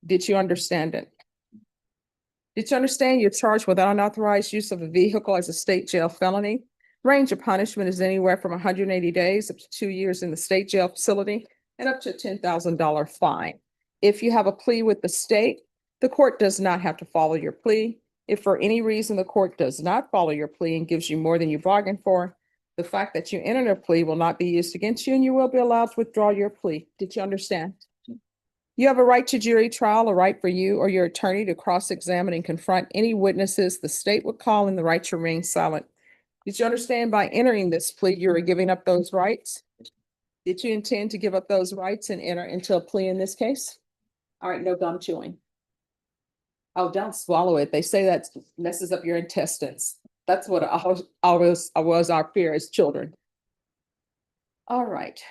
Did you understand it? Did you understand you're charged with unauthorized use of a vehicle as a state jail felony? Range of punishment is anywhere from 180 days up to 2 years in the state jail facility and up to a $10,000 fine. If you have a plea with the state, the court does not have to follow your plea. If for any reason the court does not follow your plea and gives you more than you bargained for, the fact that you entered a plea will not be used against you and you will be allowed to withdraw your plea. Did you understand? You have a right to jury trial, a right for you or your attorney to cross-examine and confront any witnesses the state would call, and the right to remain silent. Did you understand by entering this plea, you are giving up those rights? Did you intend to give up those rights and enter into a plea in this case? All right, no gum chewing. Oh, don't swallow it. They say that messes up your intestines. That's what always was our fear as children. All right.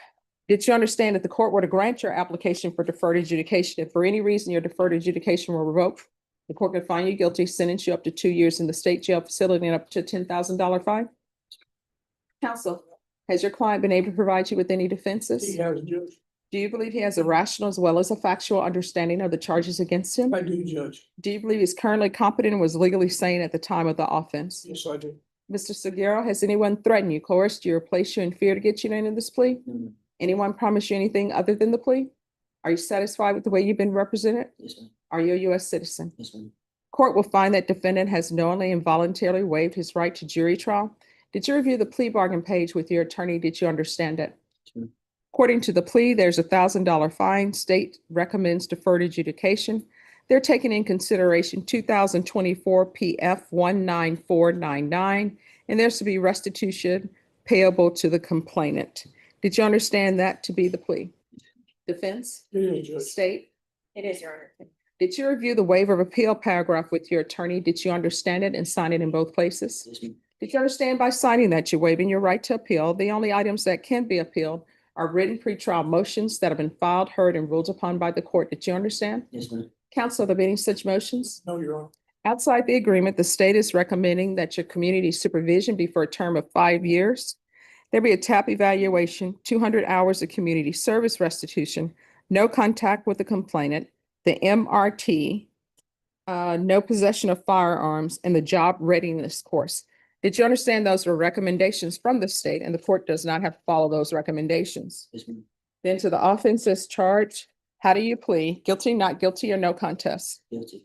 Did you understand that the court were to grant your application for deferred adjudication, if for any reason your deferred adjudication were revoked, the court could find you guilty, sentence you up to 2 years in the state jail facility and up to $10,000 fine? Counsel, has your client been able to provide you with any defenses? He has, Judge. Do you believe he has a rational as well as a factual understanding of the charges against him? I do, Judge. Do you believe he's currently competent and was legally sane at the time of the offense? Yes, I do. Mr. Sigero, has anyone threatened you, coerced you, or placed you in fear to get you into this plea? No, ma'am. Anyone promise you anything other than the plea? Are you satisfied with the way you've been represented? Yes, ma'am. Are you a U.S. citizen? Yes, ma'am. Court will find that defendant has knowingly and voluntarily waived his right to jury trial. Did you review the plea bargain page with your attorney? Did you understand it? Yes, ma'am. According to the plea, there's a $1,000 fine. State recommends deferred adjudication. They're taking in consideration 2024 PF 19499, and there's to be restitution payable to the complainant. Did you understand that to be the plea? Defense? It is, Judge. State? It is, Your Honor. Did you review the waiver of appeal paragraph with your attorney? Did you understand it and sign it in both places? Yes, ma'am. Did you understand by signing that you're waiving your right to appeal? The only items that can be appealed are written pretrial motions that have been filed, heard, and ruled upon by the court. Did you understand? Yes, ma'am. Counsel, are there any such motions? No, Your Honor. Outside the agreement, the state is recommending that your community supervision be for a term of 5 years. There be a TAP evaluation, 200 hours of community service restitution, no contact with the complainant, the MRT, no possession of firearms, and the job readiness course. Did you understand those were recommendations from the state and the court does not have to follow those recommendations? Yes, ma'am. Then to the offenses charged, how do you plead? Guilty, not guilty, or no contest? Guilty.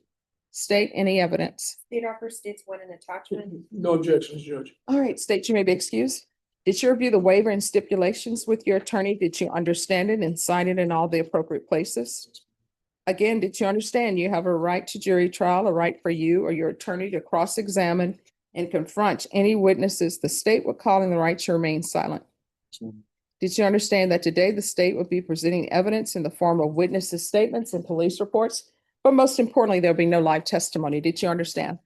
State any evidence. State offer states one in attachment. No objections, Judge. All right, state, you may be excused. Did you review the waiver and stipulations with your attorney? Did you understand it and sign it in all the appropriate places? Again, did you understand you have a right to jury trial, a right for you or your attorney to cross-examine and confront any witnesses the state would call in the right to remain silent? Yes, ma'am. Did you understand that today the state will be presenting evidence in the form of witnesses' statements and police reports? But most importantly, there'll be no live testimony. Did you understand?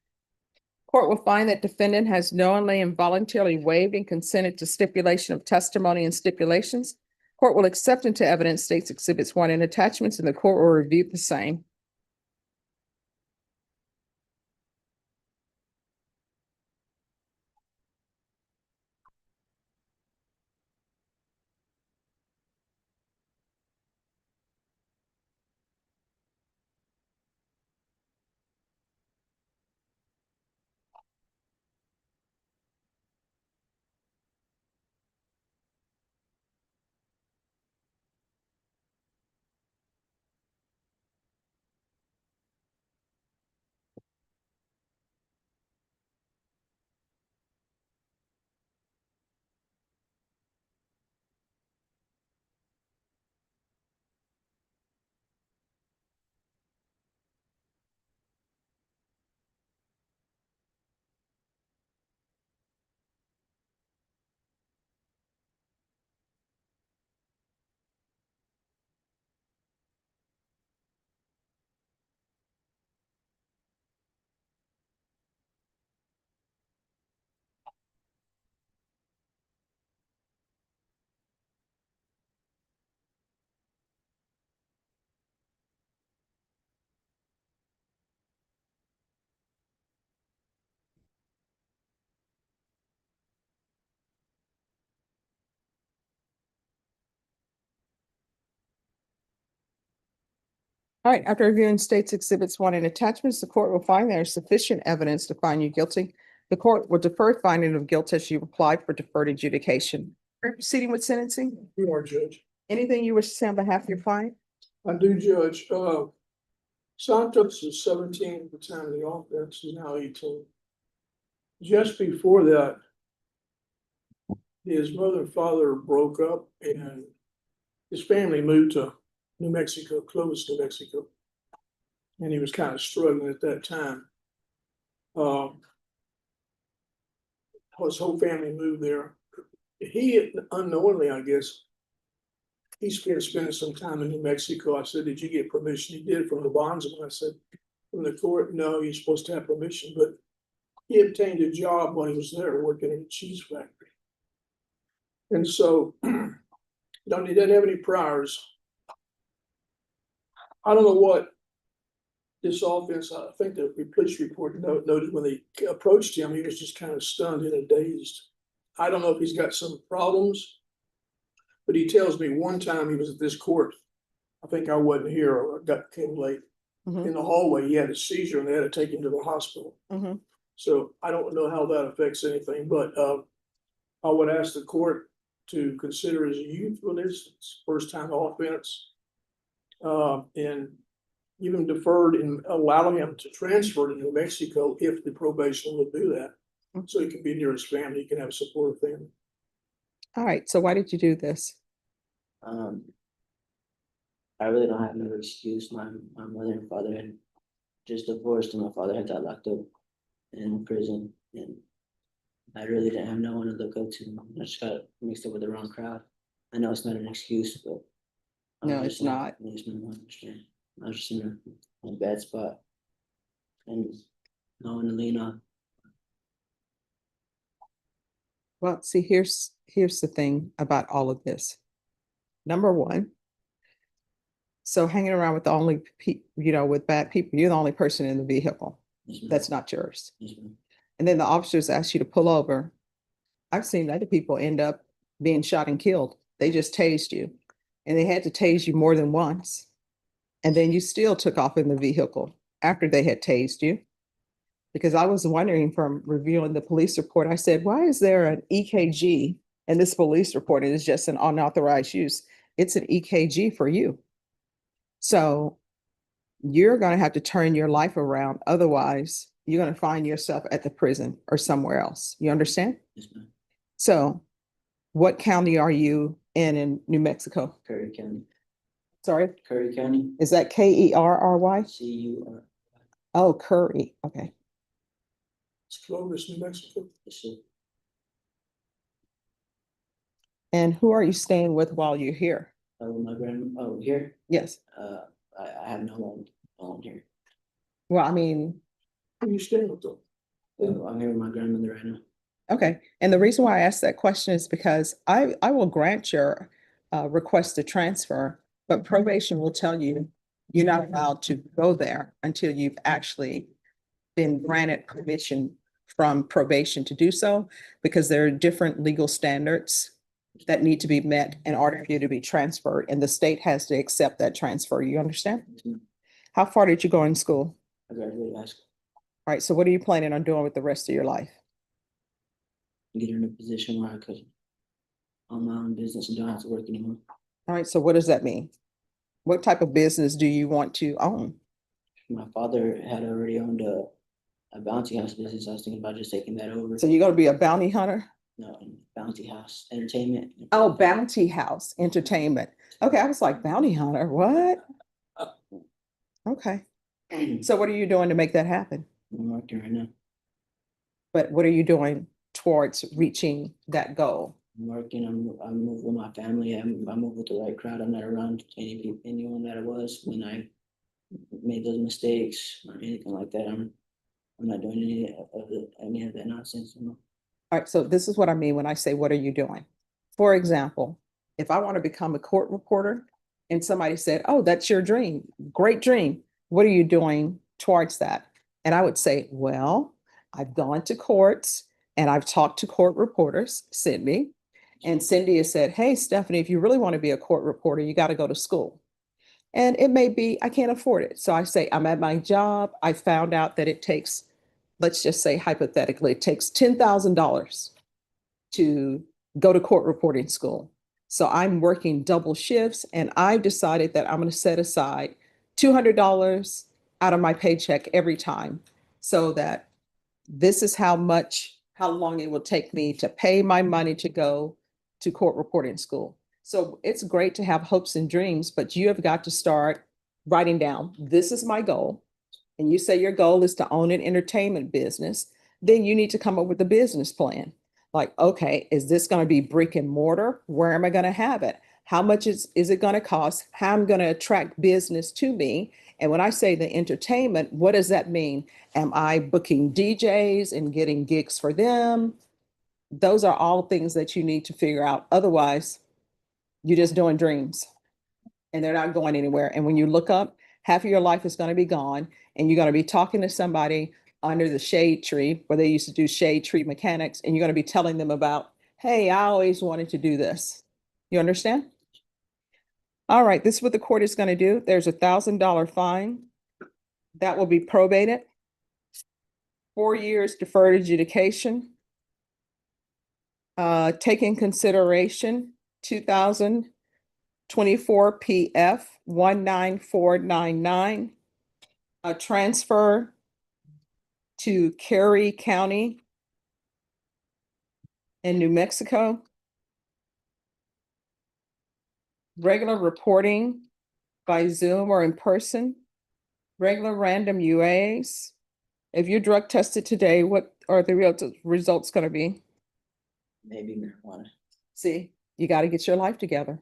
Court will find that defendant has knowingly and voluntarily waived and consented to stipulation of testimony and stipulations. Court will accept into evidence states exhibits 1 and attachments, and the court will review the same. All right, after reviewing states exhibits 1 and attachments, the court will find there is sufficient evidence to find you guilty. The court will defer finding of guilt as you apply for deferred adjudication. Are you proceeding with sentencing? You are, Judge. Anything you wish to say on behalf of your client? I do, Judge. Santos is 17 at the time of the offense, he's now 18. Just before that, his mother and father broke up and his family moved to New Mexico, Clovis, New Mexico. And he was kind of struggling at that time. His whole family moved there. He unknowingly, I guess, he's spending some time in New Mexico. I said, did you get permission? He did from the bondsman. I said, from the court, no, you're supposed to have permission, but he obtained a job while he was there working in a cheese factory. And so, he doesn't have any priors. I don't know what this offense, I think the police report noted when they approached him, he was just kind of stunned and dazed. I don't know if he's got some problems, but he tells me one time he was at this court. I think I wasn't here or came late. In the hallway, he had a seizure and they had to take him to the hospital. So I don't know how that affects anything, but I would ask the court to consider his youth with his first time offense. And even deferred and allow him to transfer to New Mexico if the probation would do that. So he can be near his family, he can have a supportive family. All right, so why did you do this? I really don't have no excuse. My mother and father had just divorced, and my father had got locked up in prison, and I really didn't have no one to look up to. I just got mixed up with the wrong crowd. I know it's not an excuse, but No, it's not. I just don't understand. I was just in a bad spot, and no one to lean on. Well, see, here's the thing about all of this. Number one, so hanging around with the only with bad people, you're the only person in the vehicle. Yes, ma'am. That's not yours. Yes, ma'am. And then the officers ask you to pull over. I've seen other people end up being shot and killed. They just tased you, and they had to tase you more than once. And then you still took off in the vehicle after they had tased you. Because I was wondering from reviewing the police report, I said, why is there an EKG in this police report? It is just an unauthorized use. It's an EKG for you. So you're going to have to turn your life around. Otherwise, you're going to find yourself at the prison or somewhere else. You understand? Yes, ma'am. So what county are you in New Mexico? Curry County. Sorry? Curry County. Is that Kerry? CUR. Oh, Curry. Okay. It's Clovis, New Mexico. Yes, sir. And who are you staying with while you're here? My grandma. Oh, here. Yes. I have no one on here. Well, I mean, Who are you staying with them? I'm here with my grandmother right now. okay. And the reason why I asked that question is because I will grant your request to transfer, but probation will tell you you're not allowed to go there until you've actually been granted permission from probation to do so, because there are different legal standards that need to be met in order for you to be transferred, and the state has to accept that transfer. You understand? Yes, ma'am. How far did you go in school? I graduated high school. All right, so what are you planning on doing with the rest of your life? Get in a position where I could own my own business and don't have to work anymore. All right, so what does that mean? What type of business do you want to own? My father had already owned a bounty house business. I was thinking about just taking that over. So you're going to be a bounty hunter? No, bounty house entertainment. Oh, bounty house entertainment. Okay, I was like, bounty hunter, what? Okay, so what are you doing to make that happen? I'm working right now. But what are you doing towards reaching that goal? I'm working. I move with my family. I move with the right crowd. I'm not around anyone that I was when I made those mistakes or anything like that. I'm not doing any of that nonsense. You know? All right, so this is what I mean when I say, what are you doing? For example, if I want to become a court reporter and somebody said, oh, that's your dream, great dream. What are you doing towards that? And I would say, well, I've gone to courts and I've talked to court reporters, Cindy. And Cindy has said, hey, Stephanie, if you really want to be a court reporter, you got to go to school. And it may be, I can't afford it. So I say, I'm at my job. I found out that it takes, let's just say hypothetically, it takes $10,000 to go to court reporting school. So I'm working double shifts and I've decided that I'm going to set aside $200 out of my paycheck every time so that this is how long it will take me to pay my money to go to court reporting school. So it's great to have hopes and dreams, but you have got to start writing down, this is my goal. And you say your goal is to own an entertainment business, then you need to come up with a business plan. Like, okay, is this going to be brick and mortar? Where am I going to have it? How much is it going to cost? How am I going to attract business to me? And when I say the entertainment, what does that mean? Am I booking DJs and getting gigs for them? Those are all things that you need to figure out. Otherwise, you're just doing dreams and they're not going anywhere. And when you look up, half of your life is going to be gone and you're going to be talking to somebody under the shade tree where they used to do shade tree mechanics. And you're going to be telling them about, hey, I always wanted to do this. You understand? All right, this is what the court is going to do. There's $1,000 fine that will be probated. 4 years deferred adjudication. Take in consideration 2024 PF 19499. A transfer to Cary County in New Mexico. Regular reporting by Zoom or in person. Regular random UAs. If you're drug tested today, what are the results going to be? Maybe marijuana. See, you got to get your life together.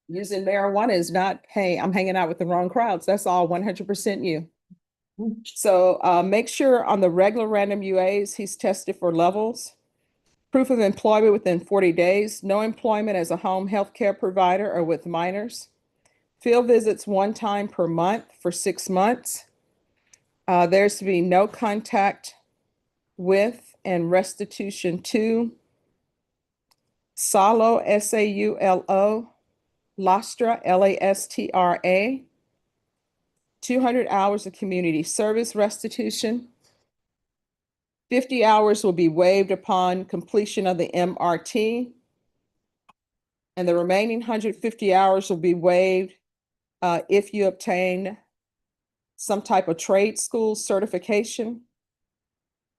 Using marijuana is not, hey, I'm hanging out with the wrong crowds. That's all 100% you. So make sure on the regular random UAs, he's tested for levels. Proof of employment within 40 days. No employment as a home health care provider or with minors. Field visits 1 time per month for 6 months. There's to be no contact with and restitution to Saulo, SAULO, Lastra, LASTRA, 200 hours of community service restitution. 50 hours will be waived upon completion of the MRT. And the remaining 150 hours will be waived if you obtain some type of trade school certification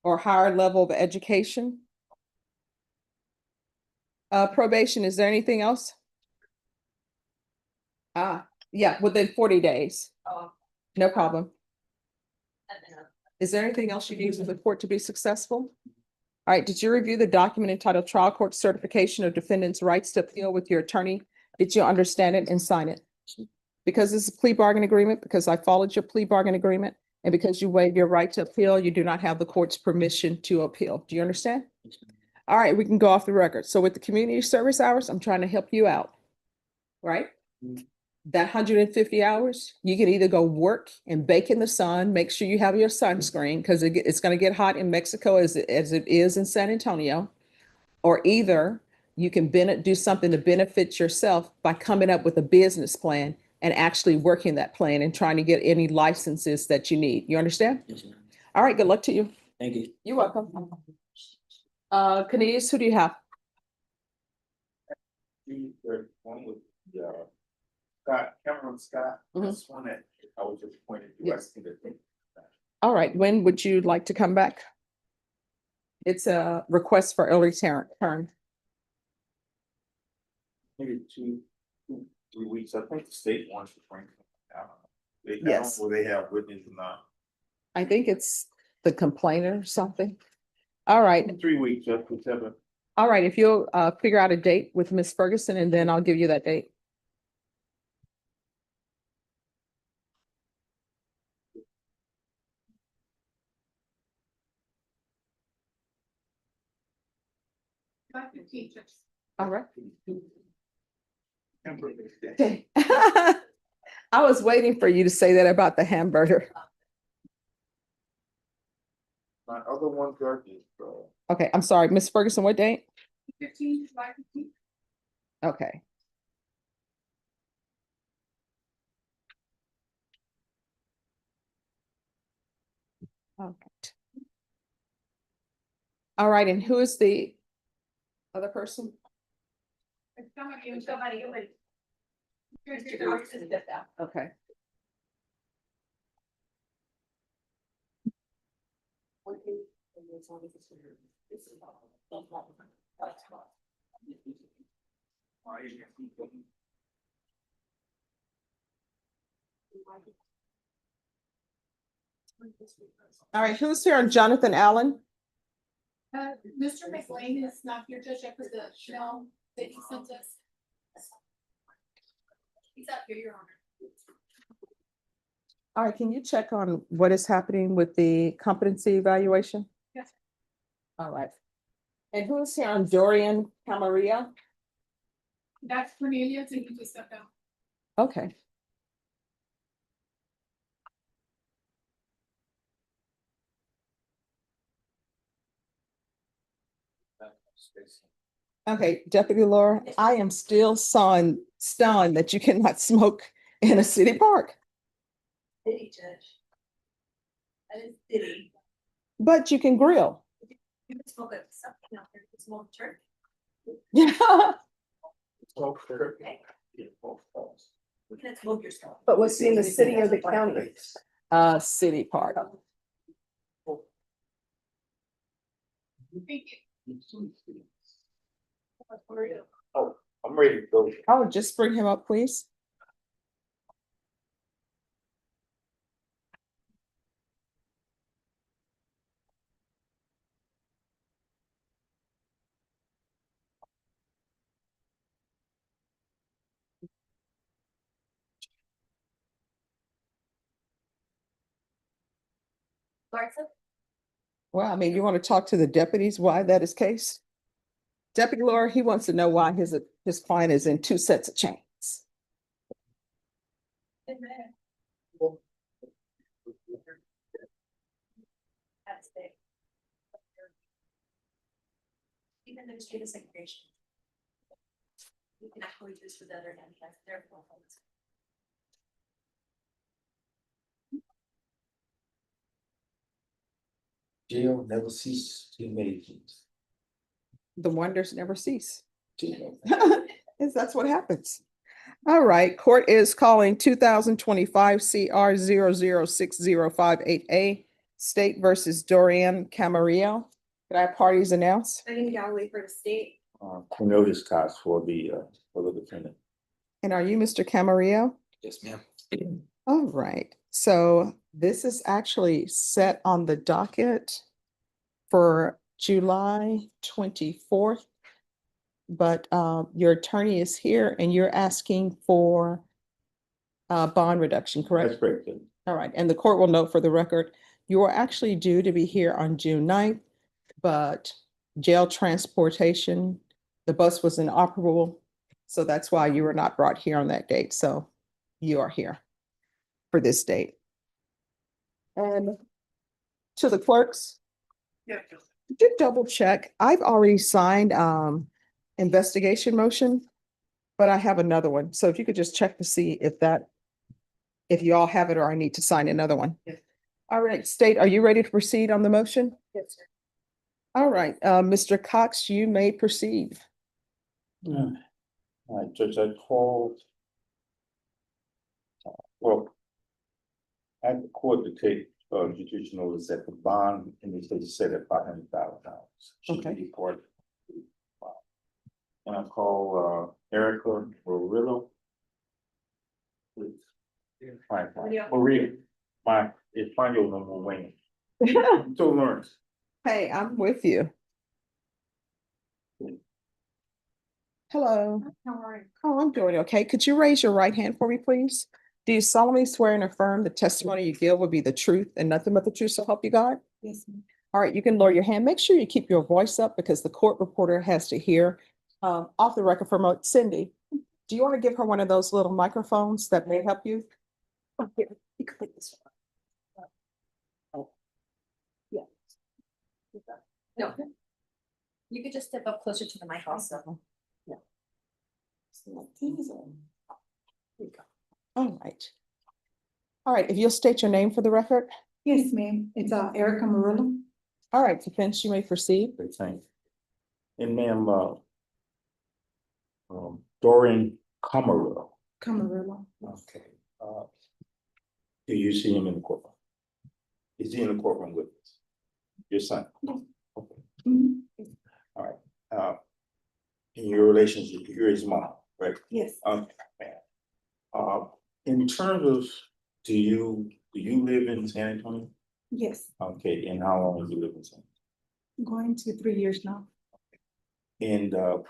or higher level of education. Probation, is there anything else? Yeah, within 40 days. No problem. Is there anything else you need for the court to be successful? All right, did you review the document entitled Trial Court Certification of Defendant's Rights to Appeal with your attorney? Did you understand it and sign it? Because this is a plea bargain agreement, because I followed your plea bargain agreement, and because you waived your right to appeal, you do not have the court's permission to appeal. Do you understand? All right, we can go off the record. So with the community service hours, I'm trying to help you out, right? That 150 hours, you can either go work and bake in the sun, make sure you have your sunscreen because it's going to get hot in Mexico as it is in San Antonio, or either you can do something to benefit yourself by coming up with a business plan and actually working that plan and trying to get any licenses that you need. You understand? Yes, ma'am. All right, good luck to you. Thank you. You're welcome. Candice, who do you have? There's one with, Scott, Cameron Scott, Mhm. that's one that I was just pointing to, I see the thing. All right, when would you like to come back? It's a request for early term. Maybe 2-3 weeks, I think the state wants to bring. They, Yes. I don't know whether they have witness or not. I think it's the complainer or something. All right, 3 weeks, just whichever. all right, if you'll figure out a date with Miss Ferguson and then I'll give you that date. All right. Okay. I was waiting for you to say that about the hamburger. My other one, is, Okay, I'm sorry, Miss Ferguson, what date? 15, July 15. Okay. Okay. All right, and who is the other person? Okay. All right, who's here on Jonathan Allen? Mr. McLean is not here just yet for the shell that he sent us. He's up here, Your Honor. All right, can you check on what is happening with the competency evaluation? Yes. All right. And who's here on Dorian Camarillo? That's Cornelius and he just stepped out. Okay. Okay, Deputy Laura, I am still stunned that you cannot smoke in a city park, City judge. That is city. but you can grill. You can smoke at something out there, you can smoke church. Yeah. You can smoke yourself. But was in the city or the county? City park. Thank you. Oh, I'm ready to go. Oh, just bring him up, please. Garza? Well, I mean, you want to talk to the deputies why that is case? Deputy Laura, he wants to know why his client is in two sets of chains. That's it. Even the state of segregation. You can actually use for the other hand, that's their fault. Jail never ceases to amaze you. The wonders never cease. That's what happens. All right, court is calling 2025 CR 0060588 State versus Dorian Camarillo. Could I have parties announced? I think Galloway for the state. Cornelius Cox for the defendant. And are you Mr. Camarillo? Yes, ma'am. All right, so this is actually set on the docket for July 24th. But your attorney is here and you're asking for bond reduction, correct? That's correct. Judge. All right, and the court will note for the record, you are actually due to be here on June 9th, but jail transportation, the bus was inoperable, so that's why you were not brought here on that date. So you are here for this date. And to the clerks, Yeah. did double check. I've already signed investigation motion, but I have another one. So if you could just check to see if you all have it or I need to sign another one. Yes. All right, State, are you ready to proceed on the motion? Yes, sir. All right, Mr. Cox, you may proceed. All right, Judge, I called. Well, I had the court to take judicial notice that the bond in this case is set at $500,000. Okay. Report. And I call Erica Murillo. Maria, my Espanol number Wayne. So Lawrence. Hey, I'm with you. Hello. How are you? Oh, I'm doing okay. Could you raise your right hand for me, please? Do you solemnly swear and affirm the testimony you give will be the truth and nothing but the truth, so help you God? Yes, ma'am. All right, you can lower your hand. Make sure you keep your voice up because the court reporter has to hear. Off the record for Cindy, do you want to give her one of those little microphones that may help you? Oh, here, you can put this one. Oh, yeah. No. You could just step up closer to the mic also. Yeah. All right. All right, if you'll state your name for the record. Yes, ma'am. It's Erica Murillo. All right, defense, you may proceed. Great, thank you. And ma'am, Dorian Camaro. Camarillo. Okay. Do you see him in the courtroom? Is he in the courtroom with us? Your son? Okay. Mhm. All right. In your relationship, you're his mom, right? Yes, Okay. In terms of, do you live in San Antonio? yes. Okay, and how long have you lived in San Going to 3 years now. Antonio?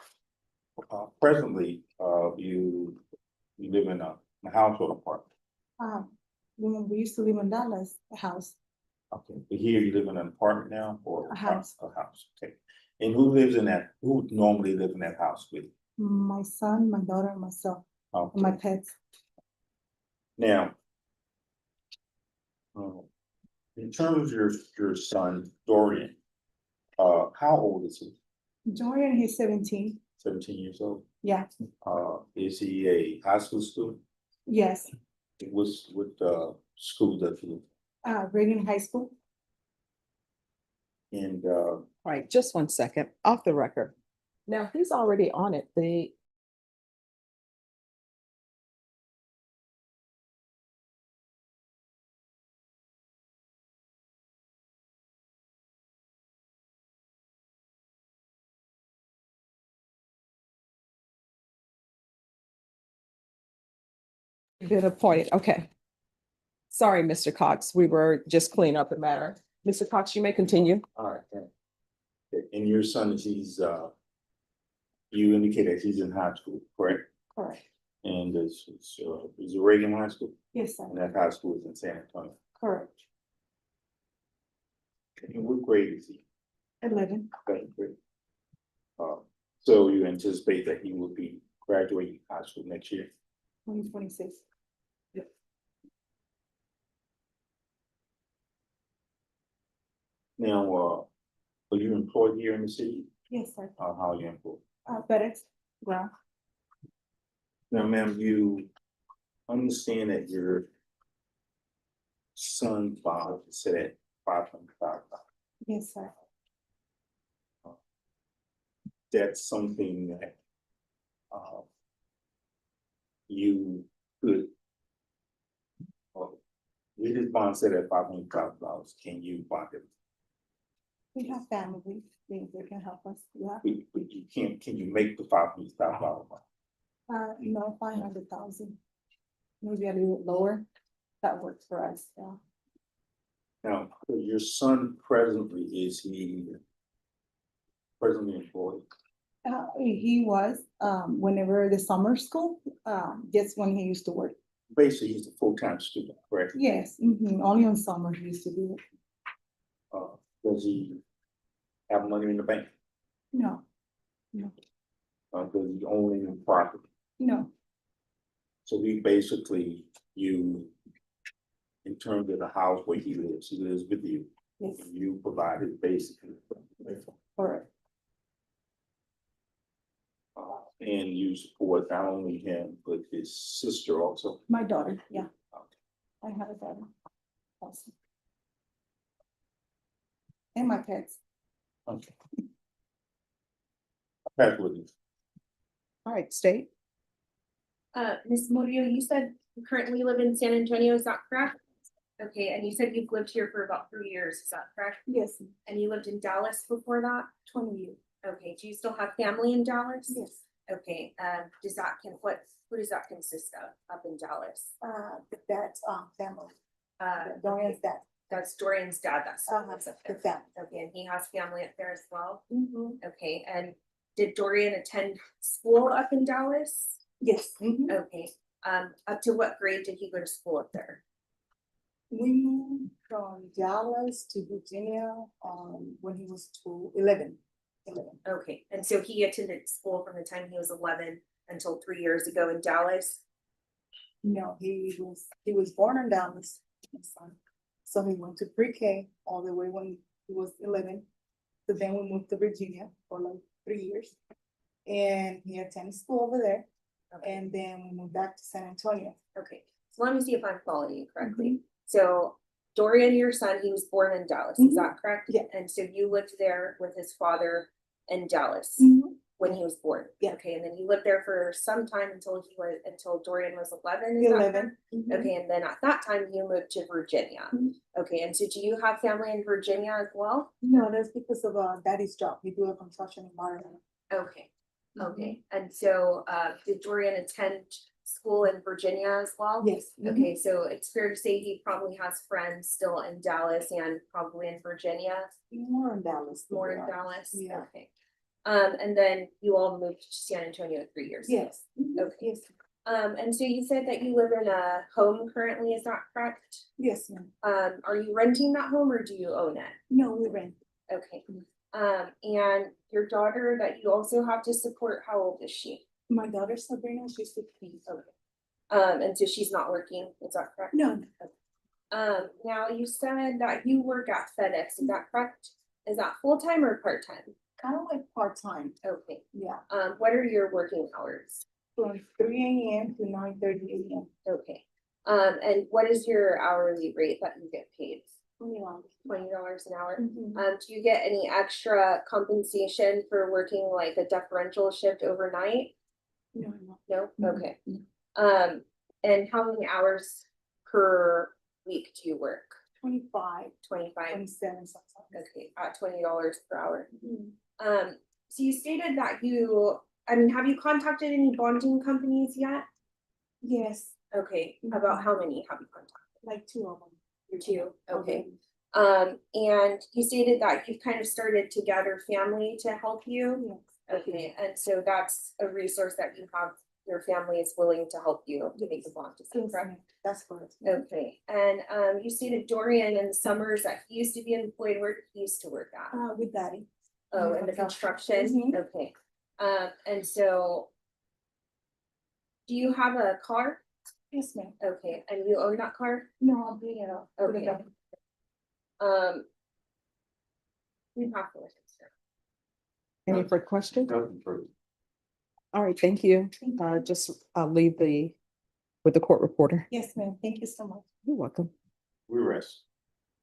And presently, you live in a house or apartment? When we used to live in Dallas, a house, Okay, but here you live in an apartment now or? A house. A house, okay. And who lives in that, who normally live in that house with you? my son, my daughter, and myself, and my Okay, pets. now. In terms of your son Dorian, how old is he? Dorian, he's 17. 17 years old? Yeah, Is he a high school student? yes. What school does he? Reagan High School. And, All right, just one second, off the record. Now, he's already on it. The been appointed, okay. Sorry, Mr. Cox, we were just cleaning up the matter. Mr. Cox, you may continue. all right, thank you. Okay, and your son, you indicated he's in high school, correct? Correct. And is a Reagan High School, Yes, sir. and that high school is in San Antonio. Correct. And what grade is he? 11. Second grade. So you anticipate that he will be graduating high school next year? 2026. Now, are you employed here in the city? Yes, sir. How are you employed? FedEx ground. Now, ma'am, you understand that your son bond is set at $500,000. Yes, sir. That's something that you could. With his bond set at $500,000, can you bond it? We have family, things that can help us. Yeah. But you can't, can you make the $500,000? No, 500,000. Maybe a little lower. That works for us. Yeah. Now, your son presently, is he presently employed? He was, whenever the summer school, that's when he used to work. Basically, he's a full-time student, correct? Yes, only on summer he used to do it. Does he have money in the bank? No, Does he own any property? no, So we basically, in terms of the house where he lives with you. yes, And you provided basically. correct. And you support not only him, but his sister also. My daughter, yeah. I have a daughter. Awesome. And my pets. Okay. Pat with you. All right, state. Ms. Murillo, you said you currently live in San Antonio, is that correct? Okay, and you said you've lived here for about 3 years, is that correct? Yes, And you lived in Dallas before that? 20 years. Okay, do you still have family in Dallas? Yes. Okay, what does that consist of up in Dallas? That's family. Dorian's dad. That's Dorian's dad, that's. The family. Okay, and he has family up there as well? Mm-hmm. Okay, and did Dorian attend school up in Dallas? Yes. Okay, up to what grade did he go to school up there? We moved from Dallas to Virginia when he was 11. Okay, and so he attended school from the time he was 11 until 3 years ago in Dallas? No, he was born in Dallas, my son. So he went to pre-K all the way when he was 11. So then we moved to Virginia for like 3 years. And he attended school over there. Okay. And then we moved back to San Antonio. Okay, so let me see if I'm following you correctly. So Dorian, your son, he was born in Dallas, is that correct? Yeah. And so you lived there with his father in Dallas Mhm. when he was born? Yeah. Okay, and then he lived there for some time until Dorian was 11, is that 11. correct? Mhm. Okay, and then at that time you moved to Virginia. Mhm. Okay, and so do you have family in Virginia as well? No, that's because of daddy's job. We do a construction environment. Okay, Mm-hmm. okay, and so did Dorian attend school in Virginia as well? Yes. Okay, so it's fair to say he probably has friends still in Dallas and probably in Virginia, More in Dallas. to more be in honest. Dallas? Yeah. Okay. And then you all moved to San Antonio 3 years ago? Yes. Mhm. Okay. Yes. And so you said that you live in a home currently, is that correct? Yes, ma'am. Are you renting that home or do you own it? No, we rent. Okay. And your daughter that you also have to support, how old is she? My daughter Sabrina, she's 15. Okay. And so she's not working, is that correct? No, Now you said that you work at FedEx, is that correct? Is that full-time or part-time? kind of like part-time. Okay. Yeah, What are your working hours? from 3 a.m. to 9:30 a.m. Okay. And what is your hourly rate that you get paid? $20. $20 an hour? Mhm. Do you get any extra compensation for working like a differential shift overnight? No, no. No? Mhm. Okay. And how many hours per week do you work? 25, 25? 27 sometimes. Okay, at $20 per hour. Mhm. So you stated that have you contacted any bonding companies yet? Yes, Okay, about how many have you contacted? like 2 of them. Two, okay. And you stated that you've kind of started to gather family to help you? Yes. Okay, and so that's a resource that you have, your family is willing to help you to make the bond, is that Yes, correct? ma'am. That's correct. Okay, and you stated Dorian in the summers that he used to be employed, where did he used to work at? With daddy. Oh, in the construction, Mhm. okay. And so. Do you have a car? Yes, ma'am. Okay, and you own that car? No, I'm doing it all. Okay. We have to listen, sir. Any further questions? Nothing further. All right, thank you. Just leave with the court reporter. Yes, ma'am. Thank you so much. You're welcome. We rest.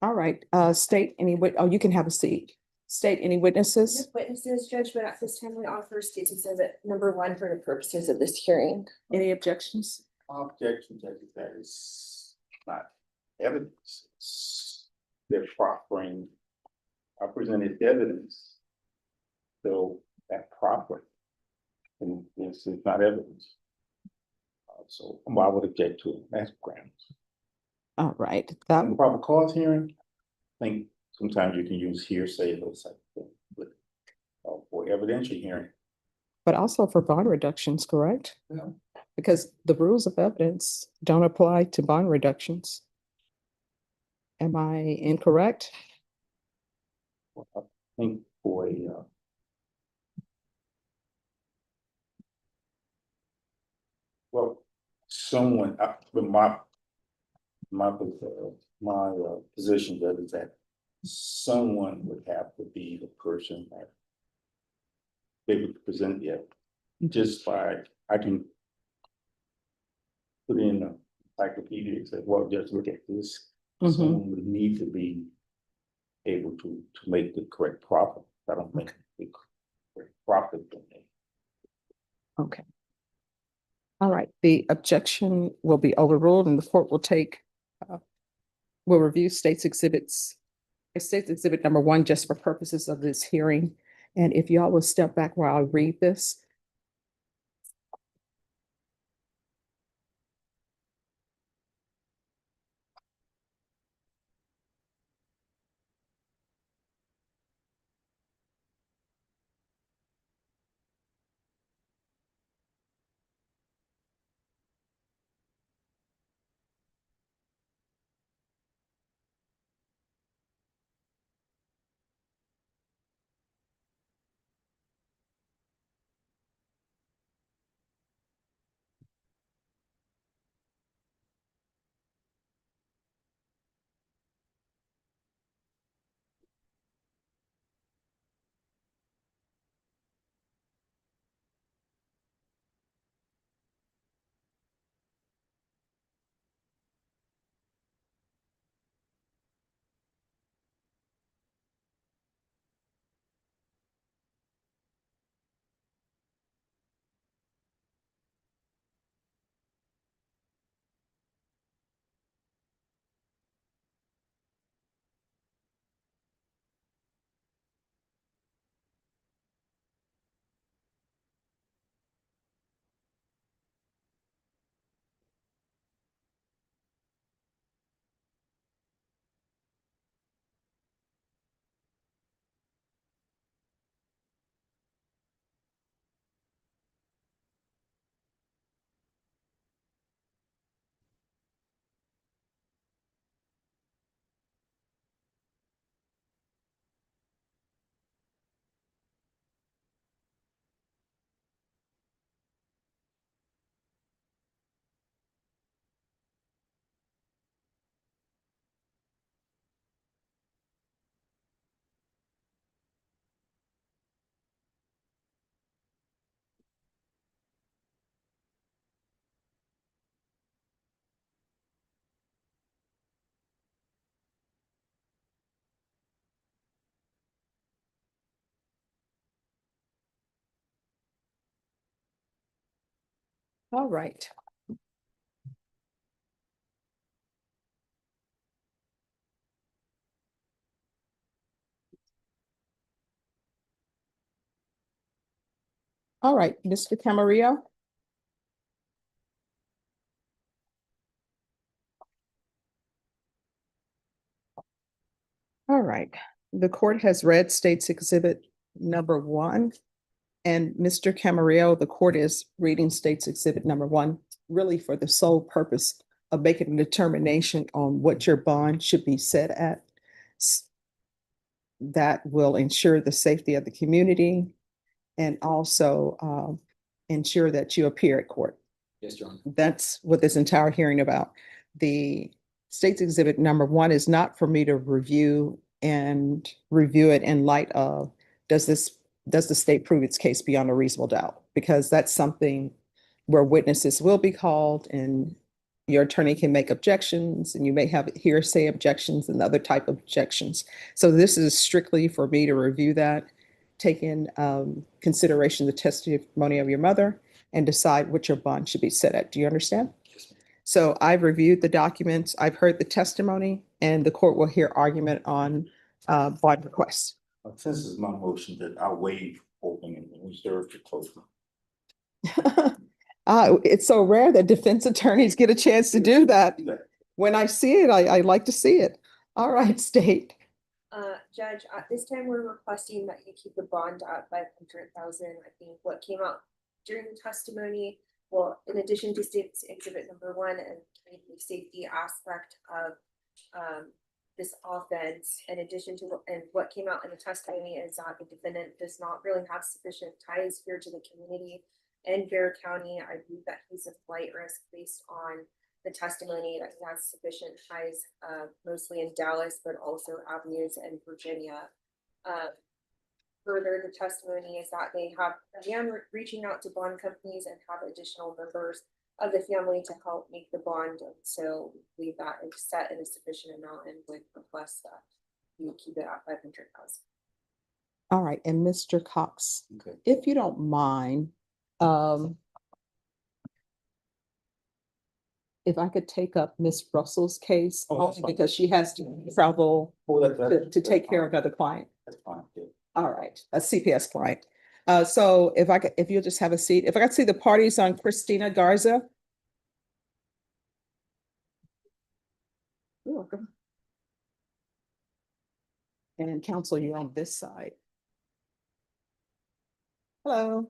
All right, state you can have a seat. State any witnesses? Witnesses, Judge, but at this time we offer states exhibit number 1 for the purposes of this hearing. Any objections? My objection to that is not evidence. They're proffering. I presented evidence. So that proffer. And this is not evidence. So I would object to it. That's grounds. All right, that In proper cause hearing, I think sometimes you can use hearsay, those type of things, but for evidential hearing. but also for bond reductions, correct? Yeah. Because the rules of evidence don't apply to bond reductions. Am I incorrect? I think for someone, with my position that is that someone would have to be the person that they would present the evidence. Just by, I can put in a encyclopedia and say, well, just look at this. Mhm. Someone would need to be able to make the correct profit. I don't think the correct profit. Okay. All right, the objection will be overruled and the court will review states exhibit number 1 just for purposes of this hearing. And if y'all will step back while I read this. All right. All right, Mr. Camarillo. All right, the court has read State's Exhibit number 1. And Mr. Camarillo, the court is reading State's Exhibit number 1, really for the sole purpose of making a determination on what your bond should be set at. That will ensure the safety of the community and also ensure that you appear at court. Yes, Your Honor. That's what this entire hearing about. The State's Exhibit number 1 is not for me to review it in light of, does the state prove its case beyond a reasonable doubt? Because that's something where witnesses will be called and your attorney can make objections, and you may have hearsay objections and other type of objections. So this is strictly for me to review that, take in consideration the testimony of your mother, and decide what your bond should be set at. Do you understand? Yes, ma'am. So I've reviewed the documents, I've heard the testimony, and the court will hear argument on bond requests. Since it's my motion that I waive opening and reserve to closing. It's so rare that defense attorneys get a chance to do that. When I see it, I like to see it. All right, State. Judge, at this time, we're requesting that you keep the bond at 500,000. I think what came out during the testimony, well, in addition to State's Exhibit number 1 and the safety aspect of this offense, in addition to what came out in the testimony is that the defendant does not really have sufficient ties here to the community in Guerrero County. I believe that he's a flight risk based on the testimony that he has sufficient ties, mostly in Dallas, but also avenues in Virginia. Further, the testimony is that they have began reaching out to bond companies and have additional members of the family to help make the bond. And so we believe that is set in a sufficient amount and would request that you keep it at 500,000. All right, and Mr. Cox, Okay. if you don't mind, if I could take up Miss Russell's case, Oh, that's only fine. because she has to travel to take care of another client. That's fine. Yeah. All right, a CPS client. So if you'll just have a seat, if I could see the parties on Christina Garza. You're welcome. And counsel, you're on this side. Hello.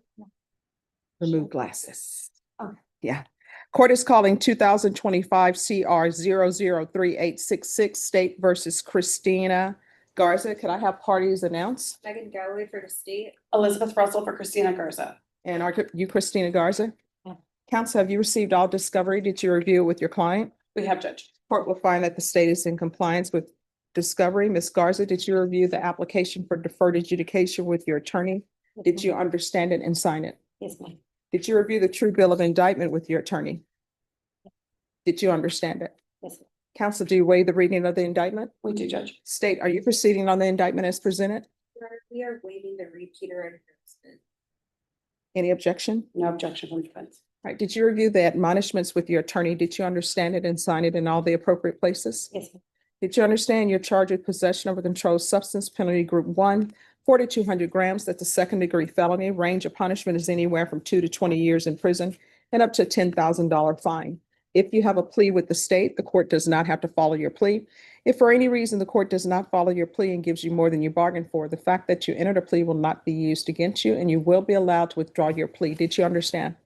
Remove glasses. Oh, yeah. Court is calling 2025 CR 003866 State versus Christina Garza. Could I have parties announced? Megan Galloway for the state. Elizabeth Russell for Christina Garza. And are you Christina Garza? Yeah. Counsel, have you received all discovery? Did you review it with your client? We have, Judge. Court will find that the state is in compliance with discovery. Ms. Garza, did you review the application for deferred adjudication with your attorney? Did you understand it and sign it? Yes, ma'am. Did you review the true bill of indictment with your attorney? Did you understand it? Yes, ma'am. Counsel, do you waive the reading of the indictment? We do, Judge. State, are you proceeding on the indictment as presented? Your Honor, we are waiving the repeater enhancement. Any objection? No objection from defense. All right, did you review the admonishments with your attorney? Did you understand it and sign it in all the appropriate places? Yes, ma'am. Did you understand your charge with possession of a controlled substance, penalty group 1, 4,200 grams, that's a second-degree felony. Range of punishment is anywhere from 2 to 20 years in prison and up to a $10,000 fine. If you have a plea with the state, the court does not have to follow your plea. If for any reason the court does not follow your plea and gives you more than you bargained for, the fact that you entered a plea will not be used against you and you will be allowed to withdraw your plea. Did you understand?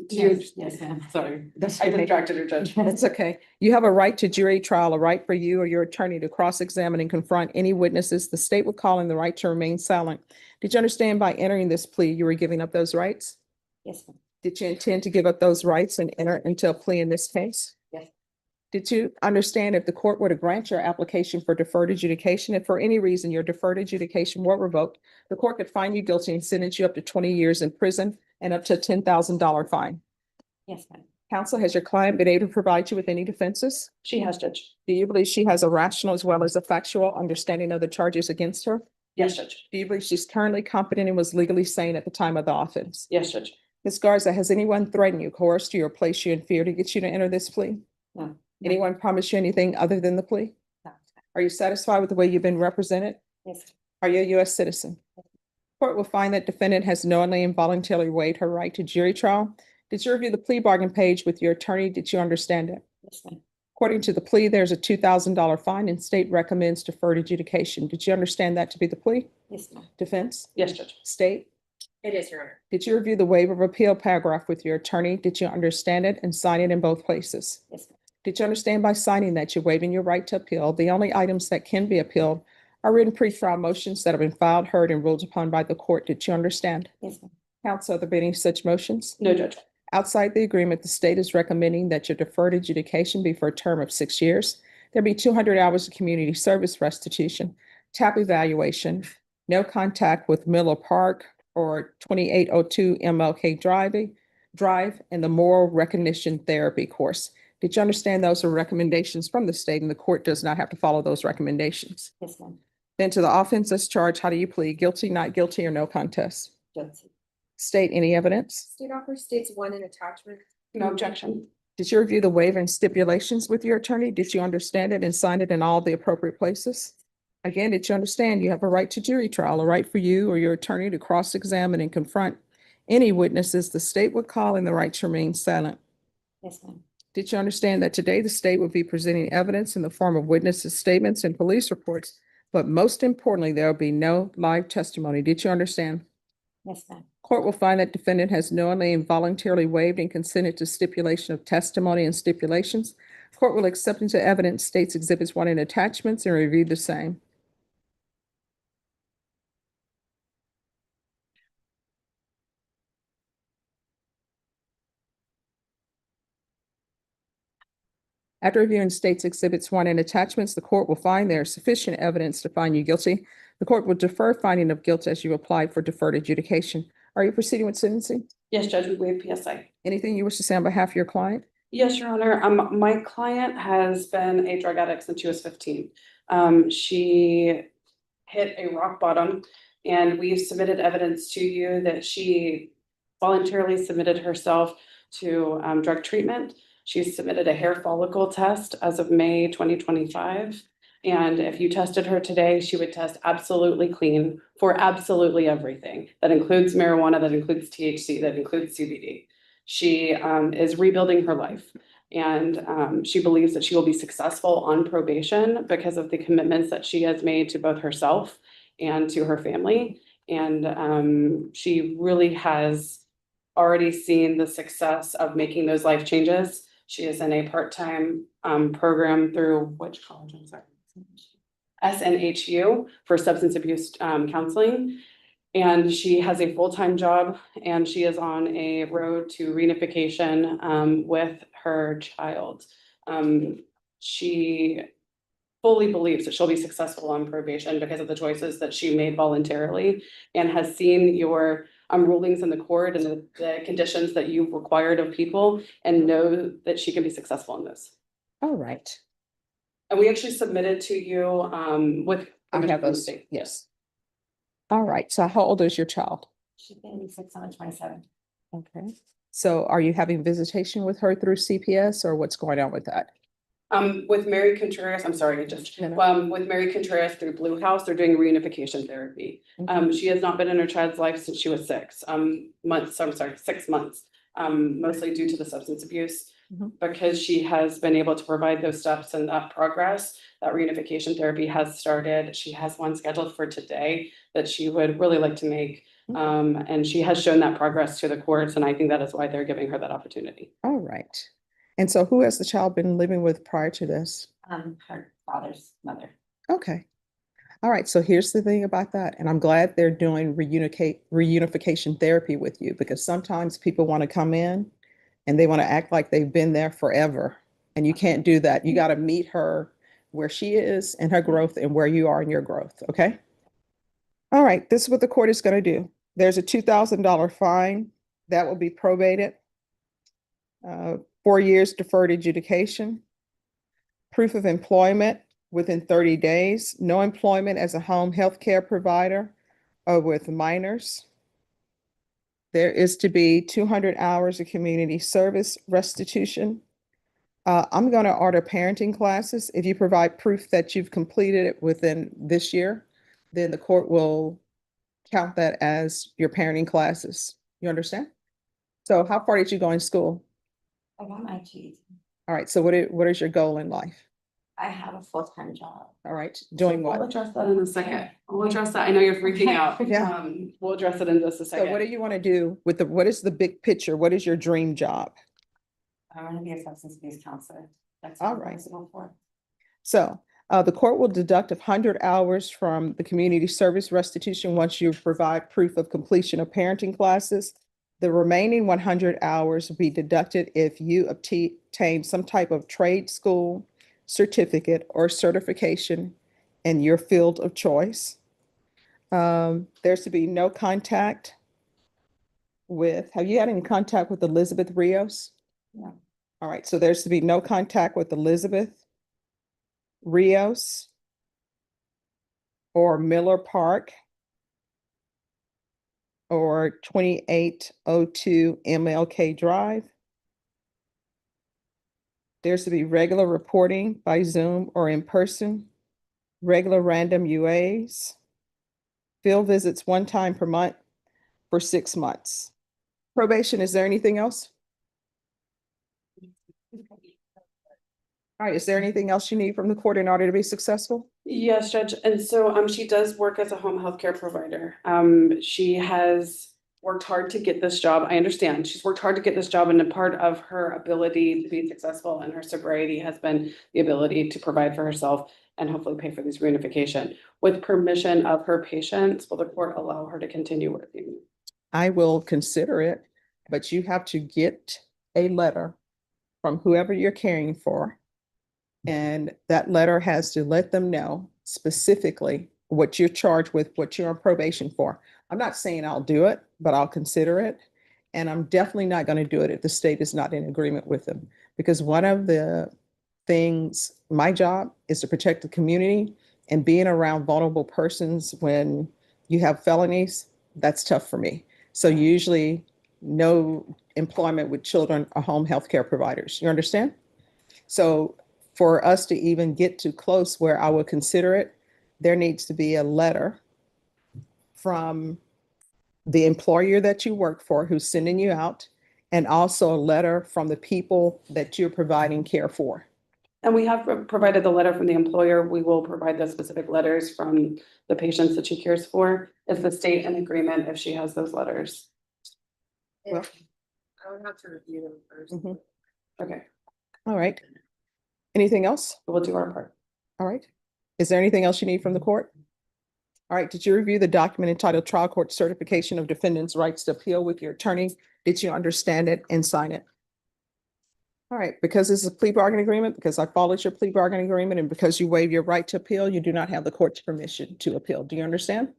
Yes, ma'am. Sorry. I distracted her, Judge. That's okay. You have a right to jury trial, a right for you or your attorney to cross-examine and confront any witnesses. The state will call in the right to remain silent. Did you understand by entering this plea, you were giving up those rights? Yes, ma'am. Did you intend to give up those rights and enter into a plea in this case? Yes. Did you understand if the court were to grant your application for deferred adjudication, if for any reason your deferred adjudication were revoked, the court could find you guilty and sentence you up to 20 years in prison and up to a $10,000 fine? Yes, ma'am. Counsel, has your client been able to provide you with any defenses? She has, Judge. Do you believe she has a rational as well as a factual understanding of the charges against her? Yes, Judge. Do you believe she's currently competent and was legally sane at the time of the offense? Yes, Judge. Ms. Garza, has anyone threatened you, coerced you, or placed you in fear to get you to enter this plea? No. Anyone promised you anything other than the plea? No. Are you satisfied with the way you've been represented? Yes. Are you a U.S. citizen? Court will find that defendant has knowingly and voluntarily waived her right to jury trial. Did you review the plea bargain page with your attorney? Did you understand it? Yes, ma'am. According to the plea, there's a $2,000 fine and state recommends deferred adjudication. Did you understand that to be the plea? Yes, ma'am. Defense? Yes, Judge. State? It is, Your Honor. Did you review the waiver of appeal paragraph with your attorney? Did you understand it and sign it in both places? Yes, ma'am. Did you understand by signing that you're waiving your right to appeal? The only items that can be appealed are written pretrial motions that have been filed, heard, and ruled upon by the court. Did you understand? Yes, ma'am. Counsel, are there any such motions? No, Judge. Outside the agreement, the state is recommending that your deferred adjudication be for a term of 6 years. There be 200 hours of community service restitution, TAP evaluation, no contact with Miller Park or 2802 MLK Drive, and the moral recognition therapy course. Did you understand those are recommendations from the state and the court does not have to follow those recommendations? Yes, ma'am. Then to the offenses charged, how do you plead? Guilty, not guilty, or no contest? Judge. State any evidence? State offer states one in attachment. No objection. Did you review the waiver and stipulations with your attorney? Did you understand it and sign it in all the appropriate places? Again, did you understand you have a right to jury trial, a right for you or your attorney to cross-examine and confront any witnesses the state would call and the right to remain silent? Yes, ma'am. Did you understand that today the state will be presenting evidence in the form of witnesses' statements and police reports, but most importantly, there will be no live testimony? Did you understand? Yes, ma'am. Court will find that defendant has knowingly and voluntarily waived and consented to stipulation of testimony and stipulations. Court will accept into evidence states exhibits 1 and attachments and review the same. After reviewing states exhibits 1 and attachments, the court will find there is sufficient evidence to find you guilty. The court will defer finding of guilt as you applied for deferred adjudication. Are you proceeding with sentencing? Yes, Judge, we waive PSI. Anything you wish to say on behalf of your client? Yes, Your Honor. My client has been a drug addict since she was 15. She hit a rock bottom and we've submitted evidence to you that she voluntarily submitted herself to drug treatment. She's submitted a hair follicle test as of May 2025. And if you tested her today, she would test absolutely clean for absolutely everything. That includes marijuana, that includes THC, that includes CBD. She is rebuilding her life. And she believes that she will be successful on probation because of the commitments that she has made to both herself and to her family. And she really has already seen the success of making those life changes. She is in a part-time program through which college? I'm sorry. SNHU for substance abuse counseling. And she has a full-time job and she is on a road to reunification with her child. She fully believes that she'll be successful on probation because of the choices that she made voluntarily and has seen your rulings in the court and the conditions that you've required of people and know that she can be successful in this. All right. And we actually submitted to you with. I have those, yes. All right, so how old is your child? She's been 627. Okay. So are you having visitation with her through CPS or what's going on with that? With Mary Contreras, I'm sorry, with Mary Contreras through Blue House, they're doing reunification therapy. She has not been in her child's life since she was 6 months, mostly due to the substance abuse. Because she has been able to provide those steps and that progress, that reunification therapy has started. She has one scheduled for today that she would really like to make. And she has shown that progress to the courts, and I think that is why they're giving her that opportunity. All right. And so who has the child been living with prior to this? Her father's mother. Okay. All right. So here's the thing about that. And I'm glad they're doing reunification therapy with you because sometimes people want to come in and they want to act like they've been there forever. And you can't do that. You got to meet her where she is in her growth and where you are in your growth. Okay. All right. This is what the court is going to do. There's a $2,000 fine that will be probated. 4 years deferred adjudication. Proof of employment within 30 days. No employment as a home health care provider or with minors. there is to be 200 hours of community service restitution. I'm going to order parenting classes. If you provide proof that you've completed it within this year, then the court will count that as your parenting classes. You understand? So how far did you go in school? I got my G's. All right, so what is your goal in life? I have a full-time job. All right, doing We'll what? address that in a second. We'll address that. I know you're freaking out. Yeah. We'll address it in just a So what do second. you want to do with what is the big picture? What is your dream job? I want to be a substance abuse counselor. That's All what I'm right. eligible for. So the court will deduct 100 hours from the community service restitution once you provide proof of completion of parenting classes. The remaining 100 hours will be deducted if you obtain some type of trade school certificate or certification in your field of choice. There's to be no contact with, have you had any contact with Elizabeth Rios? No. All right, so there's to be no contact with Elizabeth Rios or Miller Park or 2802 MLK Drive. There's to be regular reporting by Zoom or in person, regular random UAs, field visits one time per month for 6 months. Probation, is there anything else? All right, is there anything else you need from the court in order to be successful? Yes, Judge. And so she does work as a home health care provider. She has worked hard to get this job. I understand. She's worked hard to get this job, and a part of her ability to be successful in her sobriety has been the ability to provide for herself and hopefully pay for this reunification. With permission of her patients, will the court allow her to continue working? I will consider it, but you have to get a letter from whoever you're caring for. And that letter has to let them know specifically what you're charged with, what you're on probation for. I'm not saying I'll do it, but I'll consider it. And I'm definitely not going to do it if the state is not in agreement with them. Because one of the things, my job is to protect the community, and being around vulnerable persons when you have felonies, that's tough for me. So usually no employment with children or home health care providers. You understand? So for us to even get too close where I would consider it, there needs to be a letter from the employer that you work for who's sending you out, and also a letter from the people that you're providing care for. And we have provided the letter from the employer. We will provide the specific letters from the patients that she cares for. Is the state in agreement if she has those letters? Well, I would have to review them first. Mhm. Okay, All right. Anything else? we'll do our part. All right. Is there anything else you need from the court? All right. Did you review the document entitled Trial Court Certification of Defendant's Rights to Appeal with your attorney? Did you understand it and sign it? All right. Because this is a plea bargaining agreement, because I followed your plea bargaining agreement, and because you waive your right to appeal, you do not have the court's permission to appeal. Do you understand?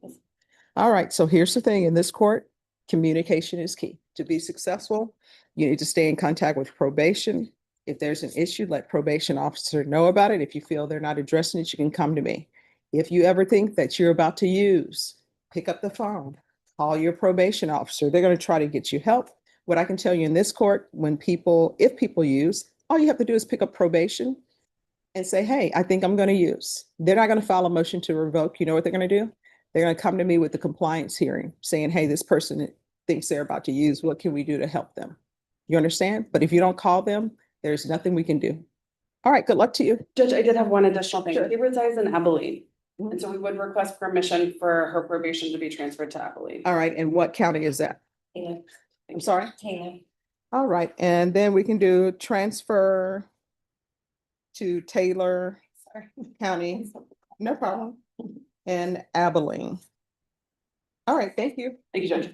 All right. So here's the thing. In this court, communication is key. To be successful, you need to stay in contact with probation. If there's an issue, let probation officer know about it. If you feel they're not addressing it, you can come to me. If you ever think that you're about to use, pick up the phone, call your probation officer. They're going to try to get you help. What I can tell you in this court, if people use, all you have to do is pick up probation and say, hey, I think I'm going to use. They're not going to file a motion to revoke. You know what they're going to do? They're going to come to me with the compliance hearing saying, hey, this person thinks they're about to use. What can we do to help them? You understand? But if you don't call them, there's nothing we can do. All right, good luck to you. Judge, I did have one additional thing. Sure. He resides in Abilene. Mhm. And so we would request permission for her probation to be transferred to Abilene. All right, and what county is that? Taylor. I'm sorry? Taylor. All right, and then we can do transfer to Taylor Sorry. County, no problem, and Abilene. All right, thank you. Thank you, Judge.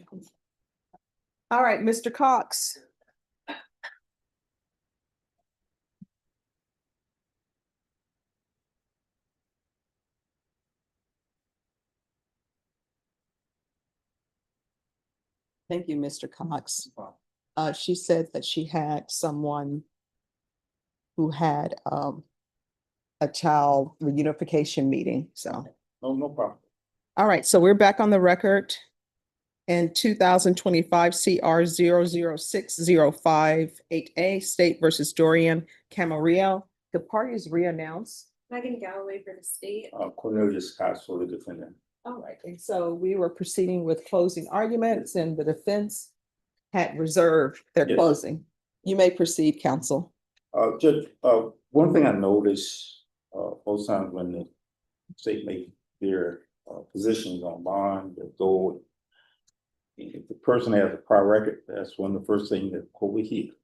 All right, Mr. Cox. Thank you, Mr. Cox. She said that she had someone who had a child reunification meeting, so. No problem. All right, so we're back on the record. And 2025 CR 0060588A, State versus Dorian Camarillo. The parties re-announce. Megan Galloway for the state. Cornelius Scott for the defendant. All right, and so we were proceeding with closing arguments and the defense had reserved their Yes. closing. You may proceed, counsel. Judge, one thing I noticed, most times when the state make their positions on bond, the goal, if the person has a prior record, that's one of the first things that we hear.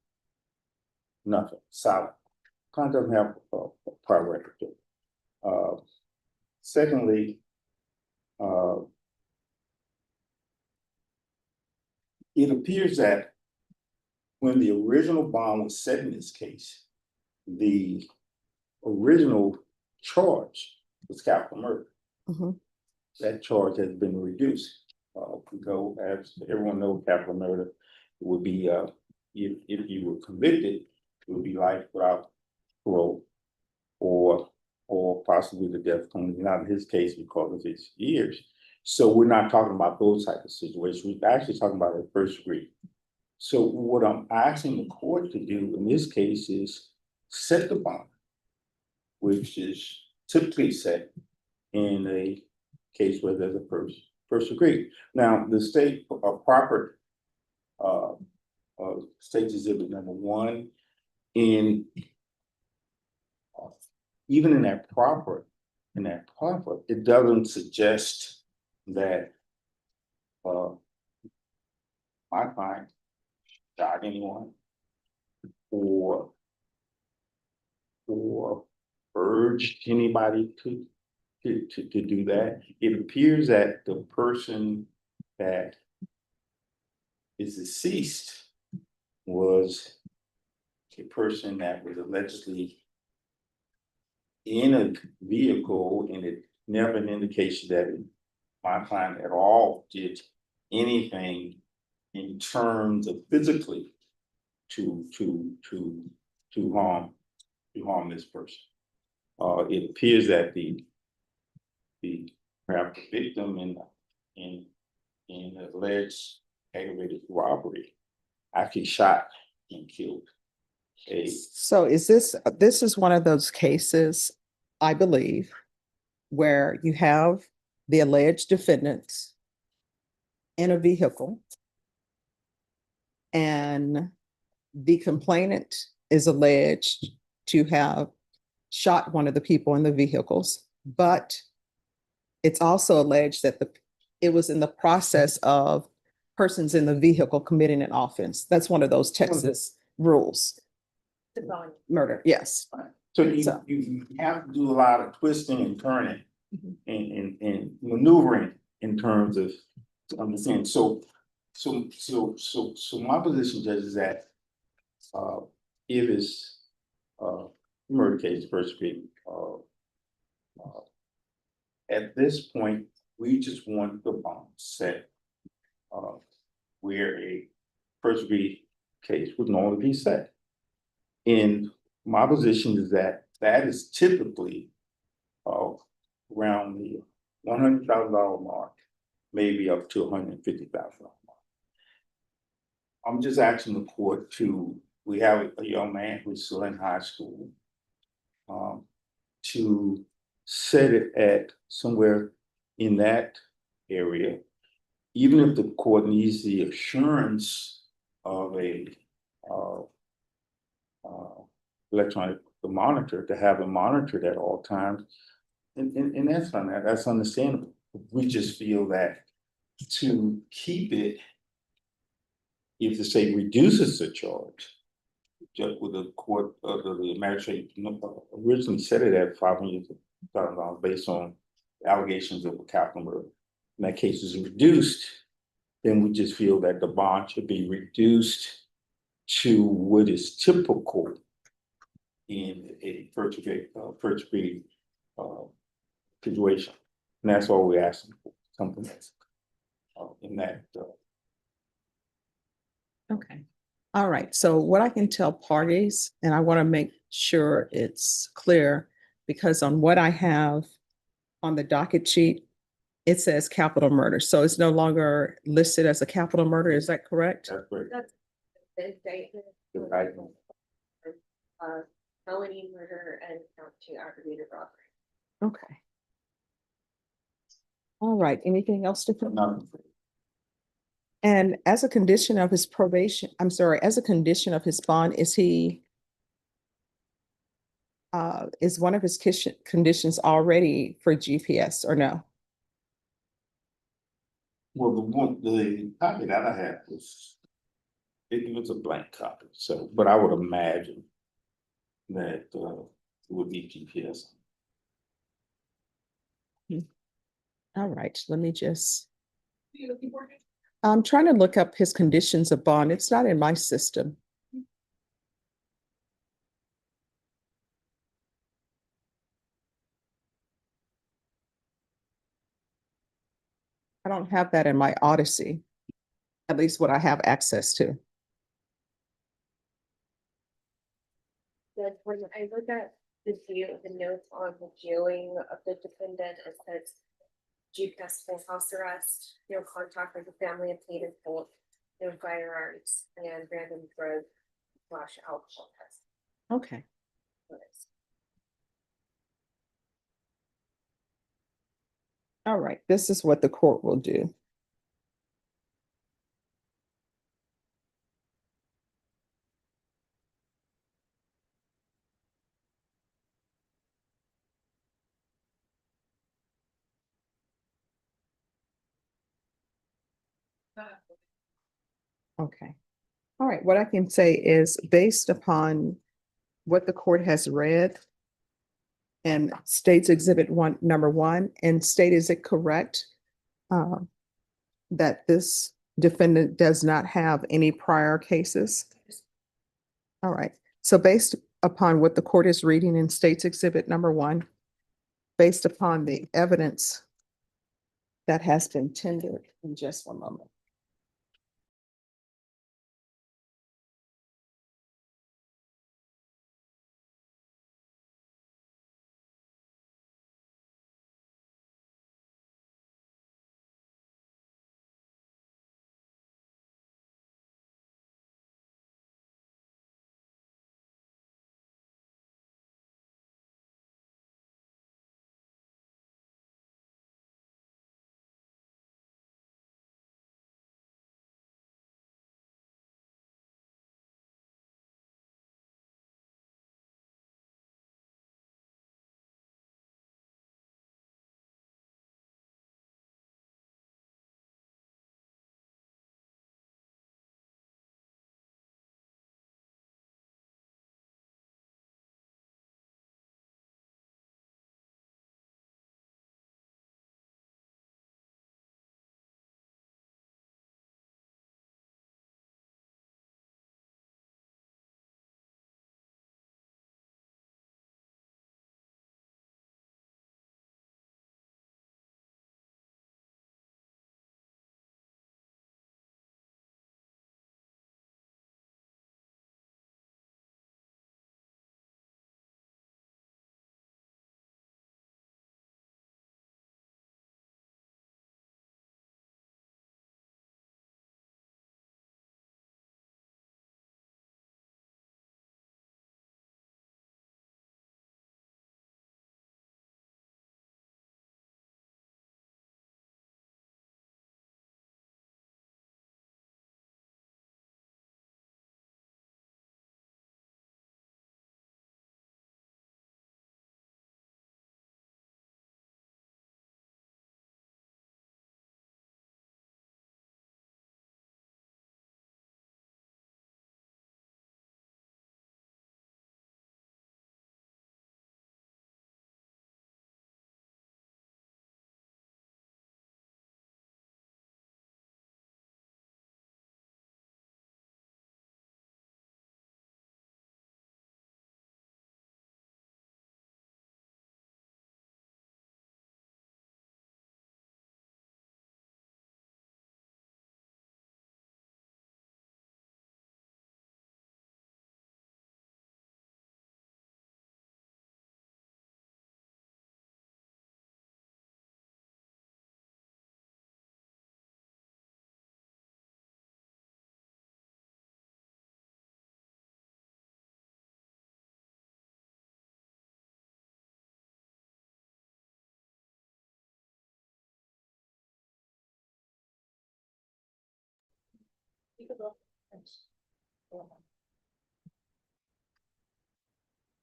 Nothing, solid. Client doesn't have a prior record. Secondly, it appears that when the original bond was set in this case, the original charge was capital murder. Mhm. That charge has been reduced. Go, as everyone knows, capital murder would be, if you were convicted, it would be life without parole, or possibly the death penalty. Not in his case because of his years. So we're not talking about those type of situations. We're actually talking about a first degree. So what I'm asking the court to do in this case is set the bond, which is typically set in a case where there's a first degree. Now, the state proper state exhibit number 1 in even in that proper, it doesn't suggest that my client shot anyone or urged anybody to do that. It appears that the person that is deceased was a person that was allegedly in a vehicle, and it never an indication that my client at all did anything in terms of physically to harm this person. It appears that the perhaps the victim in alleged aggravated robbery actually shot and killed a. So this is one of those cases, I believe, where you have the alleged defendants in a vehicle and the complainant is alleged to have shot one of the people in the vehicles, but it's also alleged that it was in the process of persons in the vehicle committing an offense. That's one of those Texas rules. Murder, yes. So you have to do a lot of twisting and turning and maneuvering in terms of understanding. So my position, Judge, is that if it's murder case, first degree, at this point, we just want the bond set where a first degree case would normally be set. And my position is that is typically around the $100,000 mark, maybe up to $150,000 mark. I'm just asking the court we have a young man who's still in high school, to set it at somewhere in that area, even if the court needs the assurance of a electronic monitor, to have it monitored at all times. And that's fine, that's understandable. We just feel that to keep it, if the state reduces the charge, just with the court, the magistrate originally set it at $500,000 based on allegations of a capital murder. In that case is reduced, then we just feel that the bond should be reduced to what is typical in a first degree situation. And that's all we're asking for, something that's in that. Okay. All right. So what I can tell parties, and I want to make sure it's clear, because on what I have on the docket sheet, it says capital murder, so it's no longer listed as a capital murder, is that correct? That's great. That's the indictment. The indictment. Felony murder and count two aggravated robbery. Okay. All right, anything else to come? Nothing. And as a condition of his probation, I'm sorry, as a condition of his bond, is he is one of his conditions already for GPS or no? Well, the copy that I had was, it was a blank copy, so, but I would imagine that, it would be GPS. All right, let me just. I'm trying to look up his conditions of bond. It's not in my system. I don't have that in my Odyssey, at least what I have access to. Judge, when I look at the notes on the jailing of the defendant, it says GPS full house arrest, no contact with the family obtained in full, no firearms, and random drug / alcohol test. Okay. All right, this is what the court will do. Okay. All right, what I can say is based upon what the court has read and states exhibit one, number one, and state, is it correct that this defendant does not have any prior cases? All right, so based upon what the court is reading in states exhibit number one, based upon the evidence that has been tendered, in just one moment.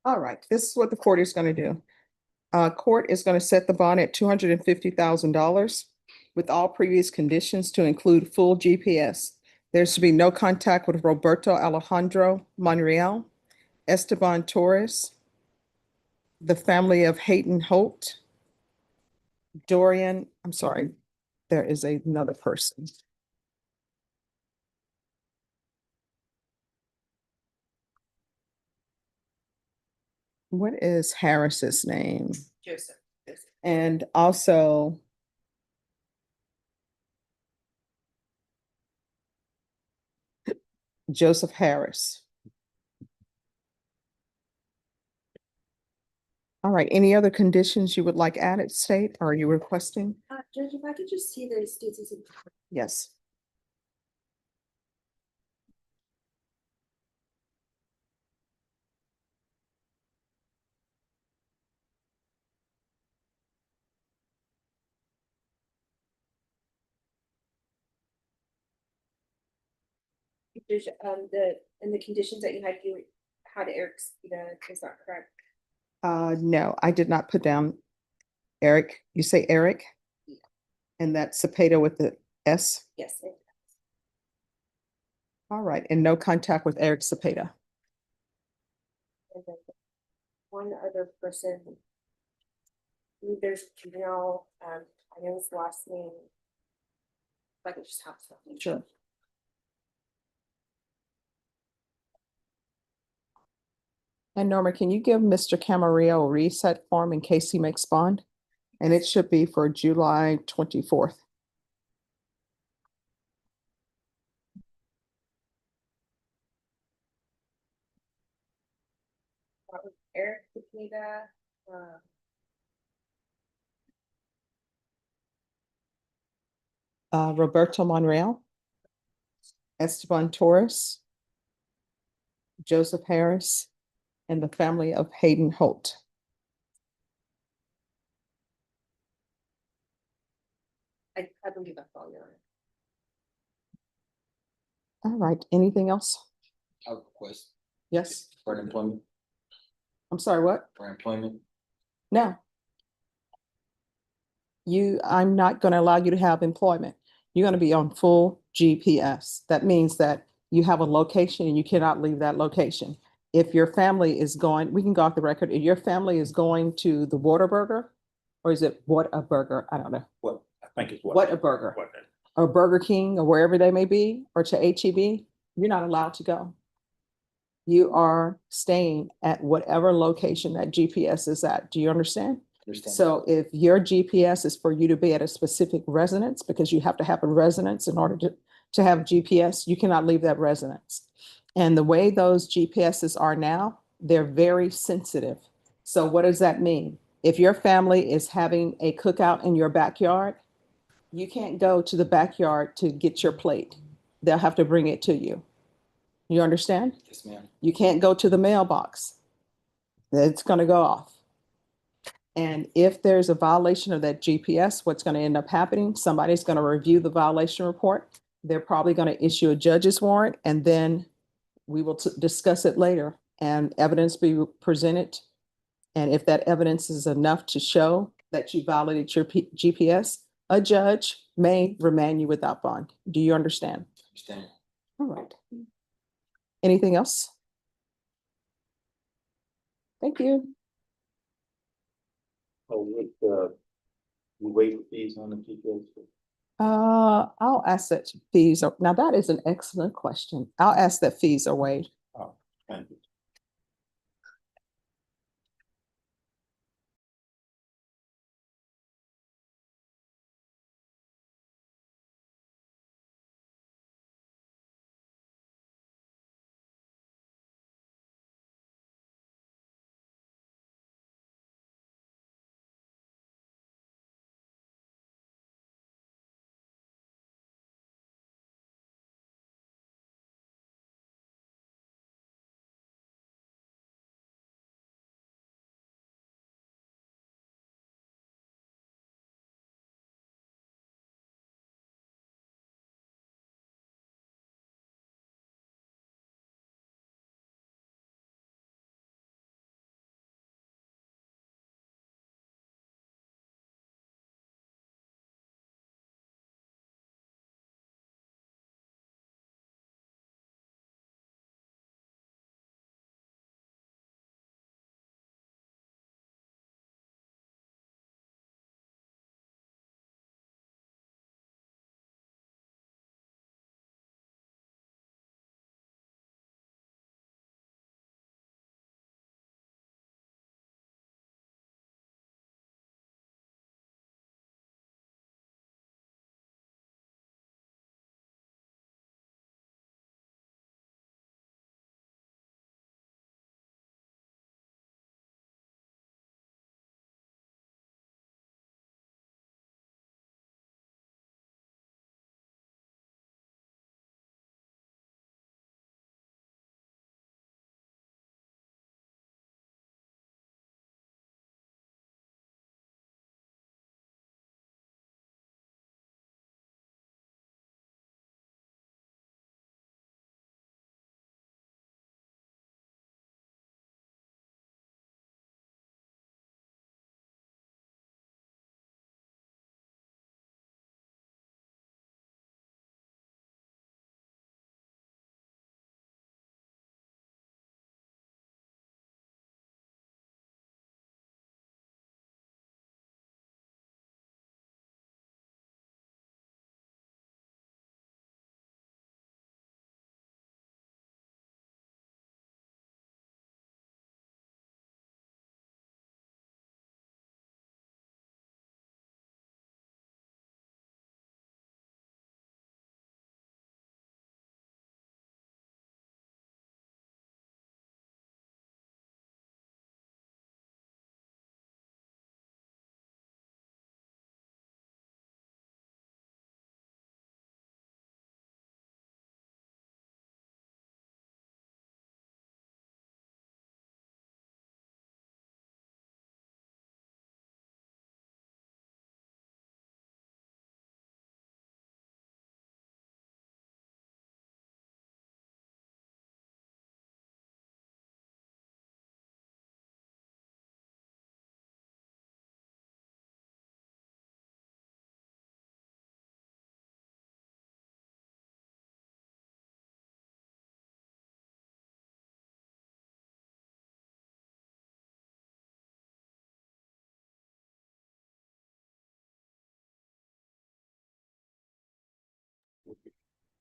All right, this is what the court is gonna do. Court is gonna set the bond at $250,000 with all previous conditions to include full GPS. There should be no contact with Roberto Alejandro Monreal, Esteban Torres, the family of Hayden Holt, Dorian, I'm sorry, there is another person. What is Harris's name? Joseph. And also Joseph Harris. All right, any other conditions you would like added, state, or are you requesting? Judge, if I could just see the states as Yes. Judge, and the conditions that you had Eric's, is that correct? No, I did not put down Eric. You say Eric? Yeah. And that's Cepeda with the S? Yes. All right, and no contact with Eric Cepeda. And then one other person. There's juvenile, I know his last name. If I could just have something. Sure. And Norma, can you give Mr. Camarillo a reset form in case he makes bond? And it should be for July 24th. That was Eric Cepeda, Roberto Monreal, Esteban Torres, Joseph Harris, and the family of Hayden Holt. I believe that's all you're. All right, anything else? I have a request Yes, for employment, I'm sorry, what? for employment. No. I'm not gonna allow you to have employment. You're gonna be on full GPS. That means that you have a location and you cannot leave that location. If your family is going, we can go off the record, if your family is going to the Whataburger, or is it Whataburger? I don't know. What, I think it's Whataburger, What, or Burger King, or wherever they may be, or to HEB, you're not allowed to go. You are staying at whatever location that GPS is at. Do you understand? Understand. So if your GPS is for you to be at a specific residence, because you have to have a residence in order to have GPS, you cannot leave that residence. And the way those GPSs are now, they're very sensitive. So what does that mean? If your family is having a cookout in your backyard, you can't go to the backyard to get your plate. They'll have to bring it to you. You understand? Yes, ma'am. You can't go to the mailbox. It's going to go off. And if there's a violation of that GPS, what's going to end up happening? Somebody's going to review the violation report. They're probably going to issue a judge's warrant, and then we will discuss it later and evidence be presented. And if that evidence is enough to show that you violated your GPS, a judge may remand you without bond. Do you understand? Understand. All right. Anything else? Thank you. oh, with we waive fees on the GPS. I'll ask that fees are, now that is an excellent question. I'll ask that fees are waived. Oh, thank you.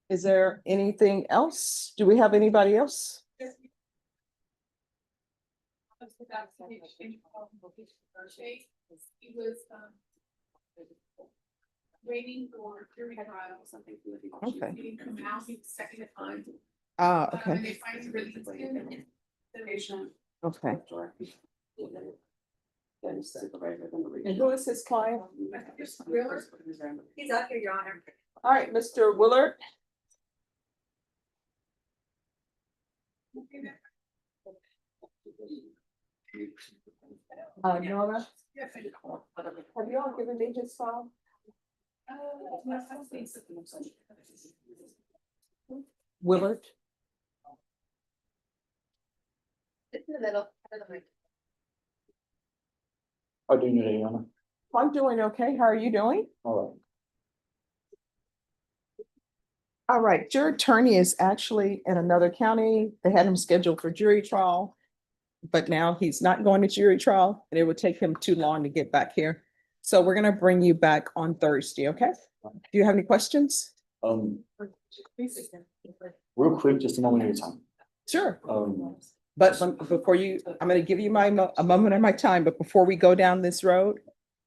Is there anything else? Do we have anybody else? He was, waiting for jury trial or something. Okay. He didn't come out, he was second time. Ah, And okay, they finally released him. okay. And who is his client? He's out here, Your Honor. All right, Mr. Willard. Nora, have you all given me his file? Willard? It's in the middle. How do you know, Your Honor? I'm doing okay. How are you doing? All All right, your attorney is actually in another county. They had him scheduled for jury trial. But now he's not going to jury trial and it would take him too long to get back here. So we're gonna bring you back on Thursday, okay? Do you have any questions? Real quick, just a moment of your time. Sure. Um, But before you, I'm gonna give you a moment of my time, but before we go down this road,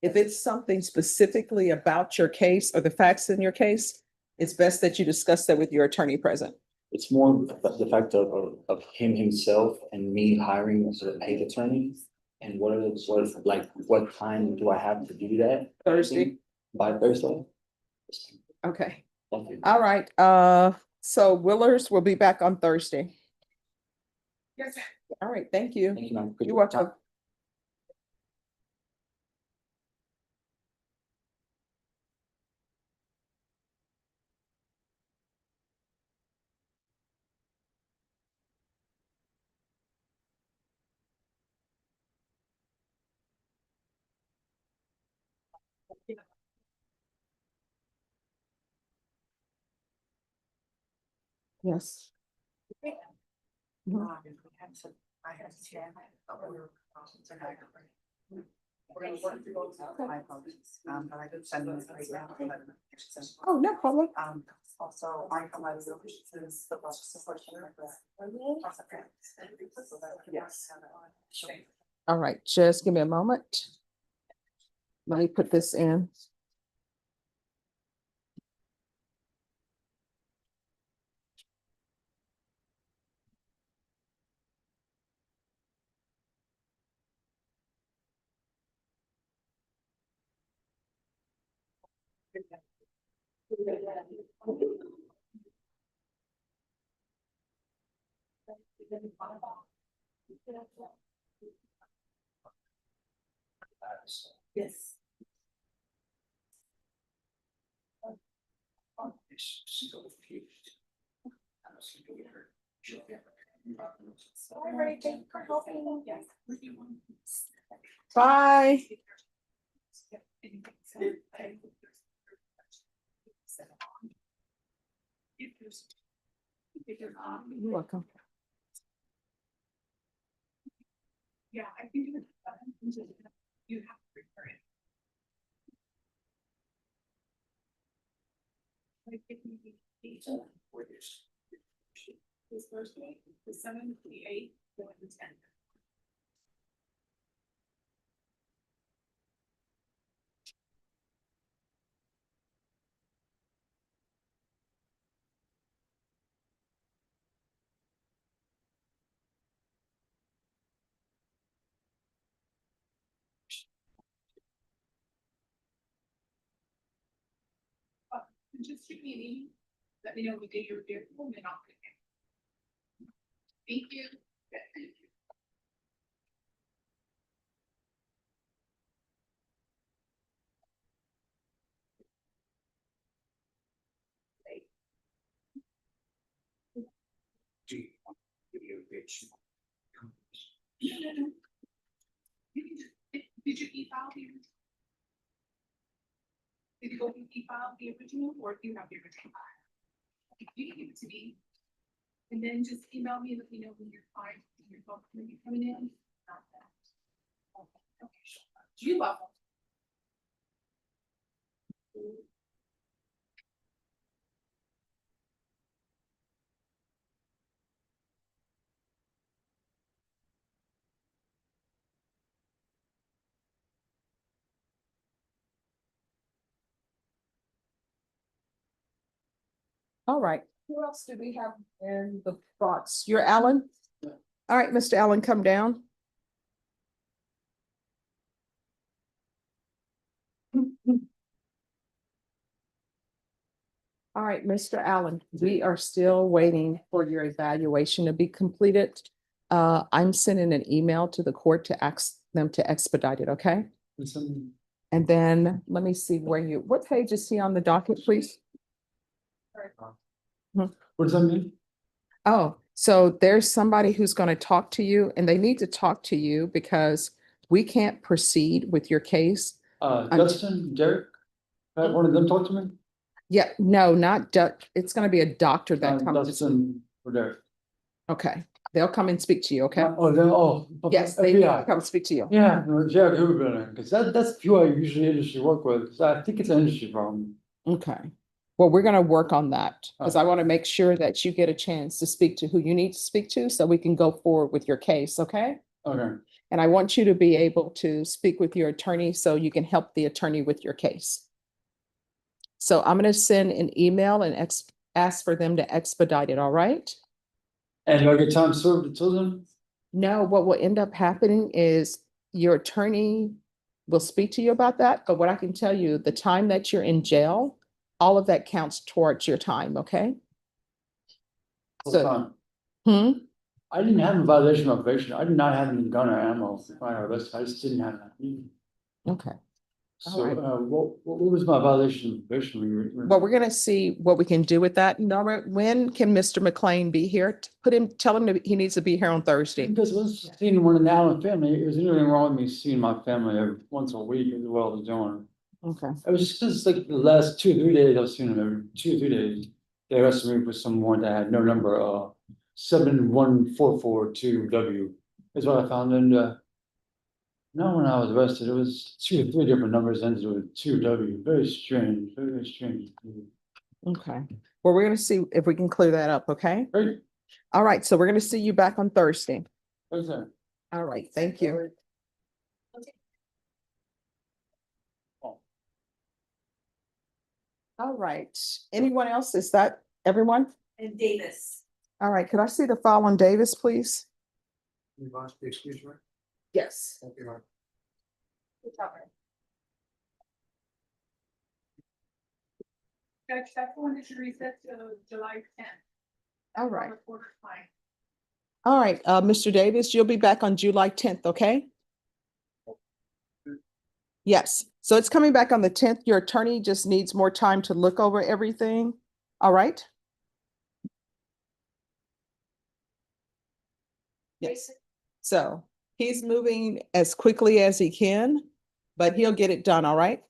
if it's something specifically about your case or the facts in your case, it's best that you discuss that with your attorney present. it's more the fact of him himself and me hiring as a paid attorney. And what time do I have to do that? Thursday. By Thursday? Okay. Thank you. All right. So Willers will be back on Thursday. Yes, sir. All right. Thank you. Thank you, ma'am. You're welcome. Yes. Mhm. Oh, no problem. Also, I come out of the Yes. All right, just give me a moment. Let me put this in. Yes. Bye. You're welcome. Yeah, I think you have to refer it. Like, if you need this Thursday, the 7th, the 8th, the 10th. Just shoot me an email. Let me know what day you're available and I'll pick it. Thank you. Yeah, thank you. No. Did you e-file the original? Did you go e-file the original or do you have the original? If you can give it to me. And then just email me and let me know when you're fine, when you're both gonna be coming in. Okay, sure. You're welcome. All right, who else do we have in the thoughts? You're Alan? All right, Mr. Allen, come down. All right, Mr. Allen, we are still waiting for your evaluation to be completed. I'm sending an email to the court to ask them to expedite it, okay? And then let me see what page is he on the docket, please? What does that mean? Oh, so there's somebody who's going to talk to you and they need to talk to you because we can't proceed with your case. Dustin, Derek, have one of them talk to me? Yeah, no, not it's going to be a doctor that comes. Dustin or Derek. Okay, they'll come and speak to you, okay? Yes, Yes, they will come speak to you. Yeah, Derek Hoover, because that's who I usually industry work with, because I think it's an industry problem. Okay. Well, we're going to work on that because I want to make sure that you get a chance to speak to who you need to speak to so we can go forward with your case, okay? Okay. And I want you to be able to speak with your attorney so you can help the attorney with your case. So I'm going to send an email and ask for them to expedite it, all right? And do I get time served until then? No, what will end up happening is your attorney will speak to you about that. But what I can tell you, the time that you're in jail, all of that counts towards your time, okay? So, I didn't have a violation of probation. I did not have any gun or ammo. I just didn't have that. Okay. So, right. what was my violation of probation? Well, we're gonna see what we can do with that. Norma, when can Mr. McLean be here? Tell him that he needs to be here on Thursday. Because once seeing one of the Allen family, is there anything wrong with me seeing my family every once a week as well as doing? Okay. It was just like the last 2 or 3 days I've seen them every 2 or 3 days. They arrested me for someone that had no number, 71442W is what I found. And no, when I was arrested, it was 2 or 3 different numbers ended with 2W. Very strange, very strange. Okay. Well, we're gonna see if we can clear that up, okay? Great. All right, so we're gonna see you back on Thursday. Okay. All right, thank you. All right, anyone else? Is that everyone? And Davis. All right, could I see the file on Davis, please? Excuse me. Yes. Thank you. Judge, that's one that should reset to July 10th. All right. All right, Mr. Davis, you'll be back on July 10th, okay? Yes, so it's coming back on the 10th. Your attorney just needs more time to look over everything. All right? Yes. So he's moving as quickly as he can, but he'll get it done, all right?